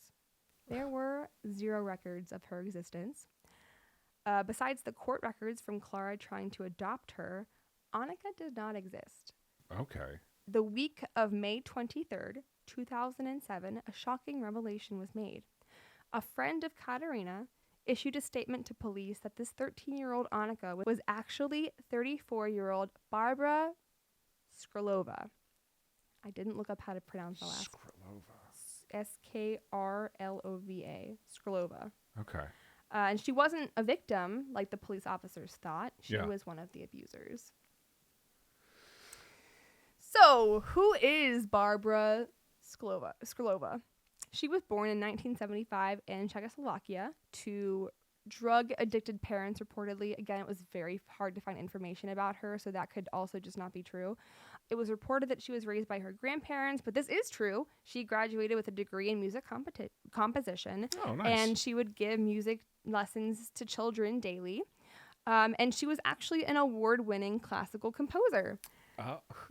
A: There were 0 records of her existence. Besides the court records from Clara trying to adopt her, Annika did not exist.
B: Okay.
A: The week of May 23rd, 2007, a shocking revelation was made. A friend of Katerina issued a statement to police that this 13-year-old Annika was actually 34-year-old Barbora Skrlova. I didn't look up how to pronounce the last.
B: Skrlova.
A: Skrlova. Skrlova.
B: Okay.
A: And she wasn't a victim like the police officers thought. She was one of the abusers. So, who is Barbora Skrlova? She was born in 1975 in Czechoslovakia to drug-addicted parents, reportedly. Again, it was very hard to find information about her, so that could also just not be true. It was reported that she was raised by her grandparents, but this is true. She graduated with a degree in music composition.
B: Oh, nice.
A: And she would give music lessons to children daily. And she was actually an award-winning classical composer.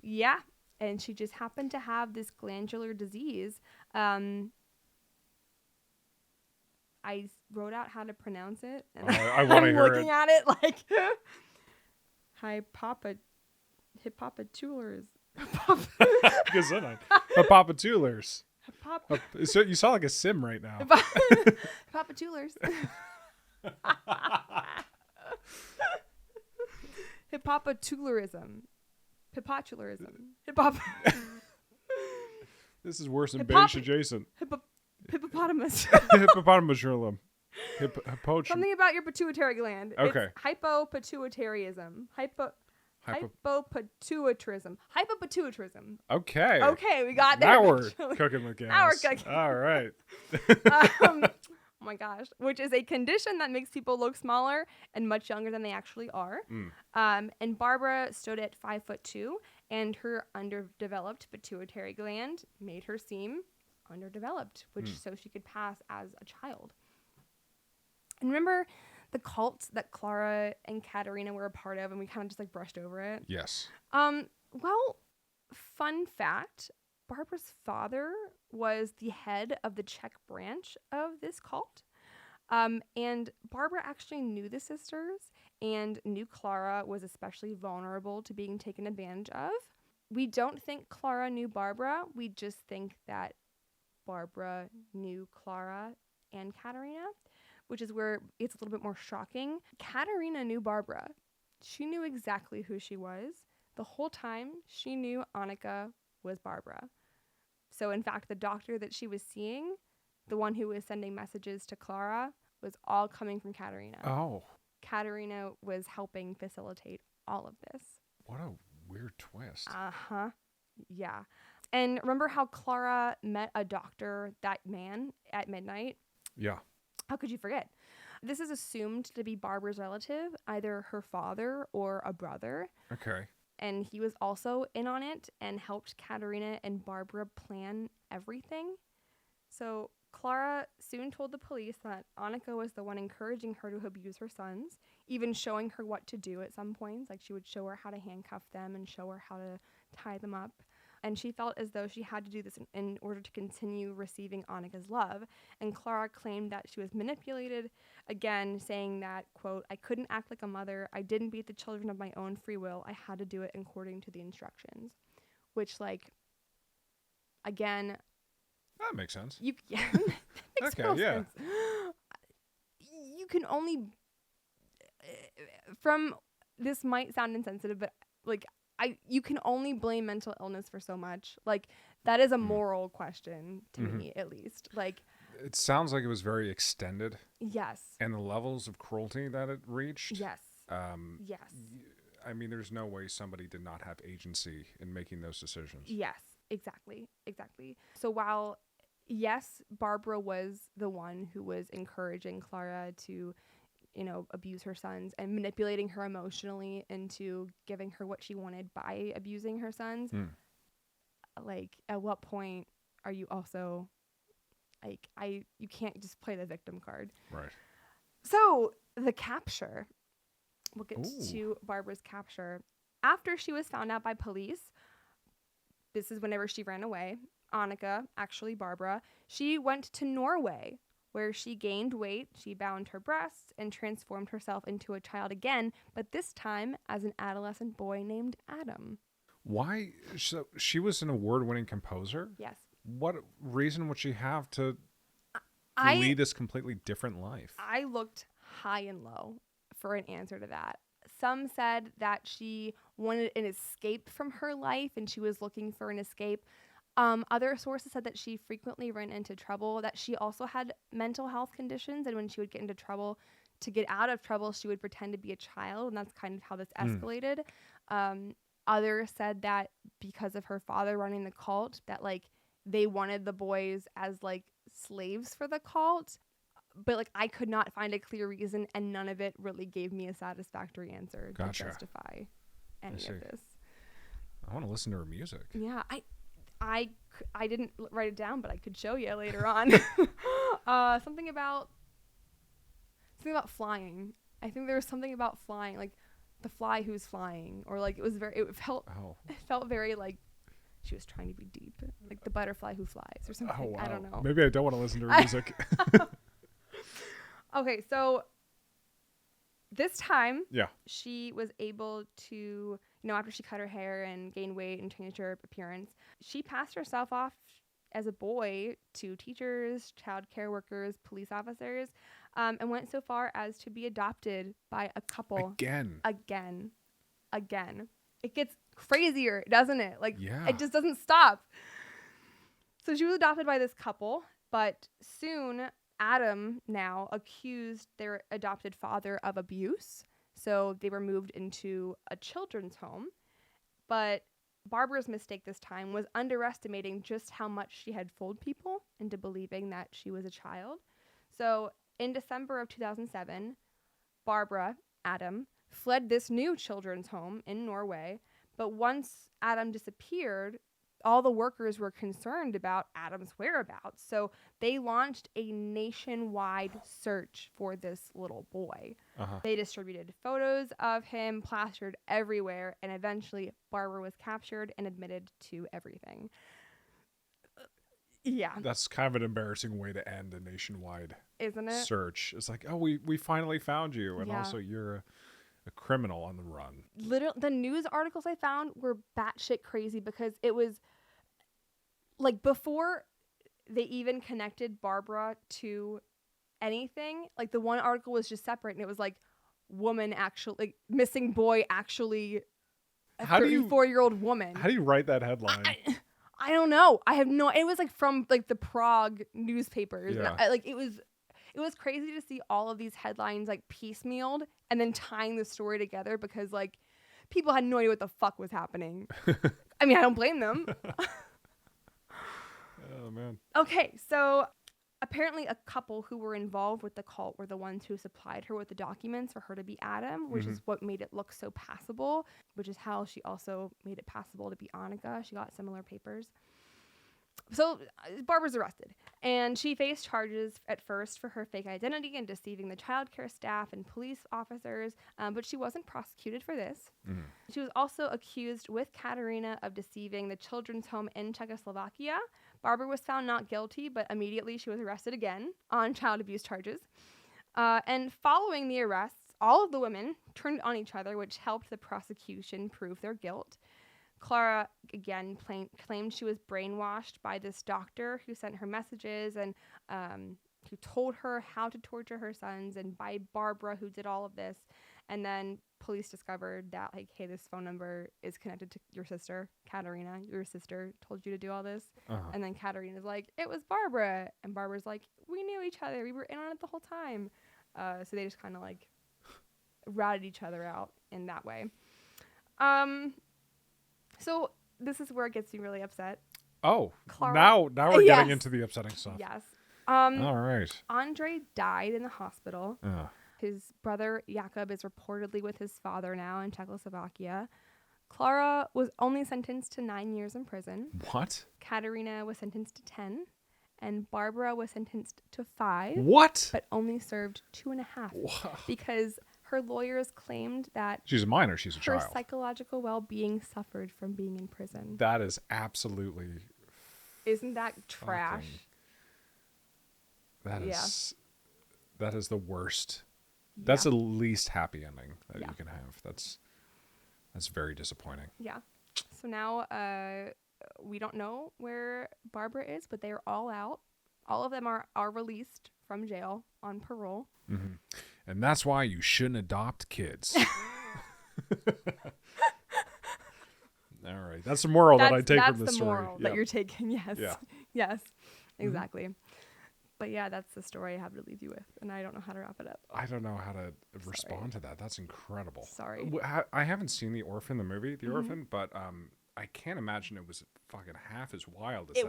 A: Yeah. And she just happened to have this glandular disease. I wrote out how to pronounce it. And
B: I want to hear it.
A: I'm looking at it like Hippopatulars.
B: Hippopatulars. So you sound like a sim right now.
A: Hippopatulars. Hippopatularism.
B: This is worse than Beige-Adjacent.
A: Hippopotamus.
B: Hippopotamus.
A: Something about your pituitary gland.
B: Okay.
A: It's hypopituitarism. Hypopituitarism.
B: Okay.
A: Okay, we got there.
B: Now we're cooking with gas.
A: Now we're cooking.
B: All right.
A: Oh my gosh. Which is a condition that makes people look smaller and much younger than they actually are. And Barbara stood at 5'2", and her underdeveloped pituitary gland made her seem underdeveloped, so she could pass as a child. And remember the cult that Clara and Katerina were a part of, and we kind of just like brushed over it?
B: Yes.
A: Well, fun fact, Barbara's father was the head of the Czech branch of this cult. And Barbara actually knew the sisters and knew Clara was especially vulnerable to being taken advantage of. We don't think Clara knew Barbara. We just think that Barbara knew Clara and Katerina, which is where it's a little bit more shocking. Katerina knew Barbara. She knew exactly who she was. The whole time, she knew Annika was Barbara. So, in fact, the doctor that she was seeing, the one who was sending messages to Clara, was all coming from Katerina.
B: Oh.
A: Katerina was helping facilitate all of this.
B: What a weird twist.
A: Uh-huh. Yeah. And remember how Clara met a doctor, that man, at midnight?
B: Yeah.
A: How could you forget? This is assumed to be Barbara's relative, either her father or a brother.
B: Okay.
A: And he was also in on it and helped Katerina and Barbara plan everything. So Clara soon told the police that Annika was the one encouraging her to abuse her sons, even showing her what to do at some points. Like, she would show her how to handcuff them and show her how to tie them up. And she felt as though she had to do this in order to continue receiving Annika's love. And Clara claimed that she was manipulated, again, saying that, quote, "I couldn't act like a mother. I didn't beat the children of my own free will. I had to do it according to the instructions." Which, like, again...
B: That makes sense.
A: That makes sense. You can only... From... This might sound insensitive, but, like... you can only blame mental illness for so much. Like, that is a moral question to me, at least. Like,
B: it sounds like it was very extended.
A: Yes.
B: And the levels of cruelty that it reached.
A: Yes.
B: Yes. I mean, there's no way somebody did not have agency in making those decisions.
A: Yes, exactly. So while, yes, Barbara was the one who was encouraging Clara to, abuse her sons and manipulating her emotionally into giving her what she wanted by abusing her sons. Like, at what point are you also, like, you can't just play the victim card.
B: Right.
A: So, the capture. We'll get to Barbara's capture. After she was found out by police, this is whenever she ran away, Annika, actually Barbara, she went to Norway where she gained weight, she bound her breasts, and transformed herself into a child again, but this time as an adolescent boy named Adam.
B: Why? So she was an award-winning composer?
A: Yes.
B: What reason would she have to
A: I
B: lead this completely different life?
A: I looked high and low for an answer to that. Some said that she wanted an escape from her life and she was looking for an escape. Other sources said that she frequently ran into trouble, that she also had mental health conditions, and when she would get into trouble, to get out of trouble, she would pretend to be a child, and that's kind of how this escalated. Others said that because of her father running the cult, that like they wanted the boys as like slaves for the cult, but like I could not find a clear reason, and none of it really gave me a satisfactory answer to justify any of this.
B: I want to listen to her music.
A: Yeah, I didn't write it down, but I could show you later on. Something about flying. I think there was something about flying, like the fly who's flying, or like it felt very like she was trying to be deep, like the butterfly who flies or something.
B: Oh, wow.
A: I don't know.
B: Maybe I don't want to listen to her music.
A: Okay, so this time,
B: yeah,
A: she was able to, after she cut her hair and gained weight and changed her appearance, she passed herself off as a boy to teachers, child care workers, police officers, and went so far as to be adopted by a couple. Again. It gets crazier, doesn't it? Like, It just doesn't stop. So she was adopted by this couple, but soon Adam now accused their adopted father of abuse. So they were moved into a children's home. But Barbara's mistake this time was underestimating just how much she had fooled people into believing that she was a child. So in December of 2007, Barbara, Adam, fled this new children's home in Norway. But once Adam disappeared, all the workers were concerned about Adam's whereabouts. So they launched a nationwide search for this little boy. They distributed photos of him plastered everywhere, and eventually Barbara was captured and admitted to everything. Yeah.
B: That's kind of an embarrassing way to end a nationwide
A: Isn't it?
B: search. It's like, oh, we finally found you. And also you're a criminal on the run.
A: The news articles I found were batshit crazy because it was like before they even connected Barbara to anything. Like the one article was just separate and it was like woman actually, like missing boy actually a 34-year-old woman.
B: How do you write that headline?
A: I don't know. I have no. It was like from like the Prague newspapers.
B: Yeah.
A: And it was crazy to see all of these headlines like piecemealed and then tying the story together because like people had no idea what the fuck was happening. I mean, I don't blame them.
B: Oh man.
A: Okay, so apparently a couple who were involved with the cult were the ones who supplied her with the documents for her to be Adam, which is what made it look so passable, which is how she also made it passable to be Annika. She got similar papers. So Barbara's arrested, and she faced charges at first for her fake identity and deceiving the childcare staff and police officers, but she wasn't prosecuted for this. She was also accused with Katerina of deceiving the children's home in Czechoslovakia. Barbara was found not guilty, but immediately she was arrested again on child abuse charges. And following the arrests, all of the women turned on each other, which helped the prosecution prove their guilt. Clara, again, claimed she was brainwashed by this doctor who sent her messages and who told her how to torture her sons, and by Barbara, who did all of this. And then police discovered that, like, hey, this phone number is connected to your sister, Katerina. Your sister told you to do all this. And then Katerina's like, it was Barbara. And Barbara's like, we knew each other. We were in on it the whole time. So they just kind of, like, routed each other out in that way. So this is where it gets me really upset.
B: Oh,
A: Clara,
B: now we're getting into the upsetting stuff.
A: Yes.
B: All right.
A: Andre died in the hospital. His brother Jakub is reportedly with his father now in Czechoslovakia. Clara was only sentenced to 9 years in prison.
B: What?
A: Katerina was sentenced to 10. And Barbara was sentenced to 5.
B: What?
A: But only served 2.5.
B: Wow.
A: Because her lawyers claimed that
B: she's a minor, she's a child.
A: Her psychological well-being suffered from being in prison.
B: That is absolutely...
A: Isn't that trash?
B: That
A: Yeah.
B: is the worst.
A: Yeah.
B: That's the least happy ending that
A: Yeah.
B: you can have. That's very disappointing.
A: Yeah. So now we don't know where Barbara is, but they are all out. All of them are released from jail on parole.
B: Mm-hmm. And that's why you shouldn't adopt kids. All right. That's the moral that I take from this story.
A: That's the moral that
B: Yeah.
A: you're taking. Yes.
B: Yeah.
A: Yes. Exactly. But yeah, that's the story I have to leave you with, and I don't know how to wrap it up.
B: I don't know how to respond to that. That's incredible.
A: Sorry.
B: I haven't seen The Orphan, the movie, The Orphan, but I can't imagine it was fucking half as wild as that.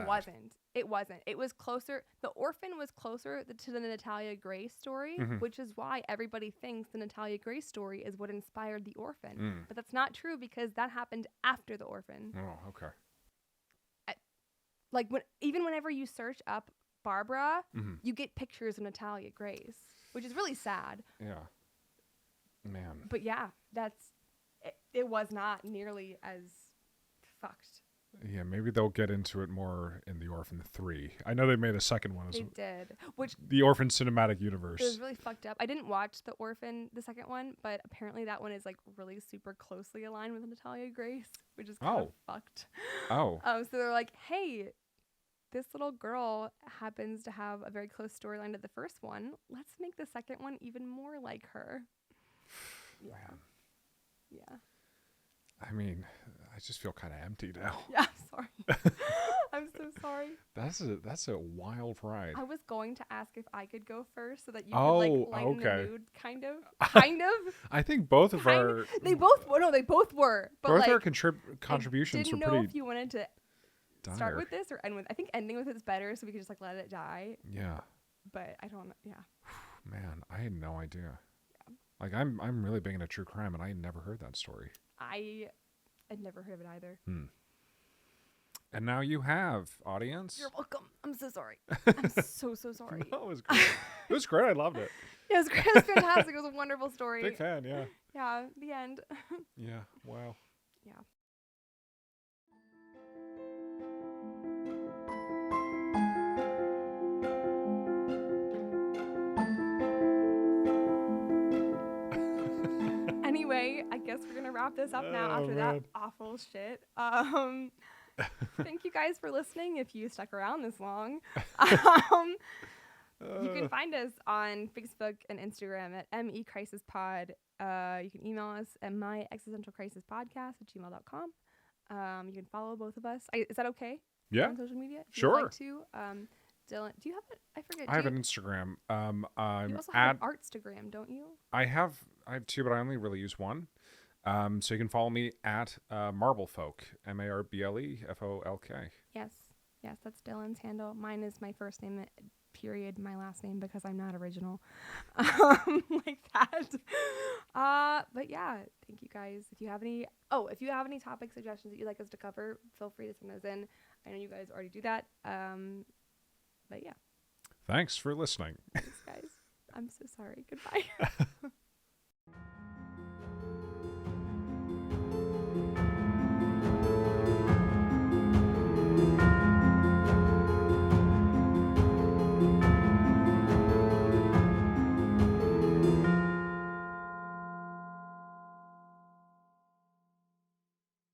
A: It wasn't. It was closer. The Orphan was closer to the Natalia Gray story, which is why everybody thinks the Natalia Gray story is what inspired The Orphan. But that's not true because that happened after The Orphan.
B: Oh, okay.
A: Whenever you search up Barbara, you get pictures of Natalia Gray's, which is really sad.
B: Yeah. Man.
A: But yeah, it was not nearly as fucked.
B: Yeah, maybe they'll get into it more in The Orphan 3. I know they made a second one.
A: They did. Which
B: The Orphan Cinematic Universe.
A: it was really fucked up. I didn't watch The Orphan, the second one, but apparently that one is like really super closely aligned with Natalia Grace, which is kind of fucked.
B: Oh.
A: So they're like, hey, this little girl happens to have a very close storyline to the first one. Let's make the second one even more like her. Yeah.
B: Man.
A: Yeah.
B: I mean, I just feel kind of empty now.
A: Yeah, sorry. I'm so sorry.
B: That's a wild ride.
A: I was going to ask if I could go first so that you
B: Oh,
A: could like lighten
B: okay.
A: the mood, kind of. Kind of.
B: I think both of our
A: They both were. But
B: both
A: like,
B: our contributions
A: I
B: were
A: didn't know
B: pretty
A: if you wanted to
B: dire.
A: start with this or end with. I think ending with it's better, so we could just like let it die.
B: Yeah.
A: But I don't. Yeah.
B: Man, I had no idea.
A: Yeah.
B: Like I'm really big into true crime, and I had never heard that story.
A: I'd never heard of it either.
B: And now you have, audience.
A: You're welcome. I'm so sorry. I'm so sorry.
B: No, it was great. It was great. I loved it.
A: Yeah, it was great. It was fantastic. It was a wonderful story.
B: Big fan. Yeah.
A: Yeah. The end.
B: Yeah. Wow.
A: Yeah. Anyway, I guess we're gonna wrap this up now after that awful shit. Thank you guys for listening. If you stuck around this long, you can find us on Facebook and Instagram at MECrisisPod. You can email us at myexistentialcrisispodcast@gmail.com. You can follow both of us. Is that okay?
B: Yeah.
A: On social media? If
B: Sure.
A: you'd like to. Dylan, do you have it? I forget.
B: I have an Instagram.
A: You
B: I'm
A: also have an Artstagram, don't you?
B: I have two, but I only really use one. So you can follow me at Marblefolk, MARBLEFOLK.
A: Yes, that's Dylan's handle. Mine is my first name, period, my last name, because I'm not original, like that. But yeah, thank you guys. If you have any topic suggestions that you'd like us to cover, feel free to send those in. I know you guys already do that. But yeah.
B: Thanks for listening.
A: Thanks, guys. I'm so sorry. Goodbye.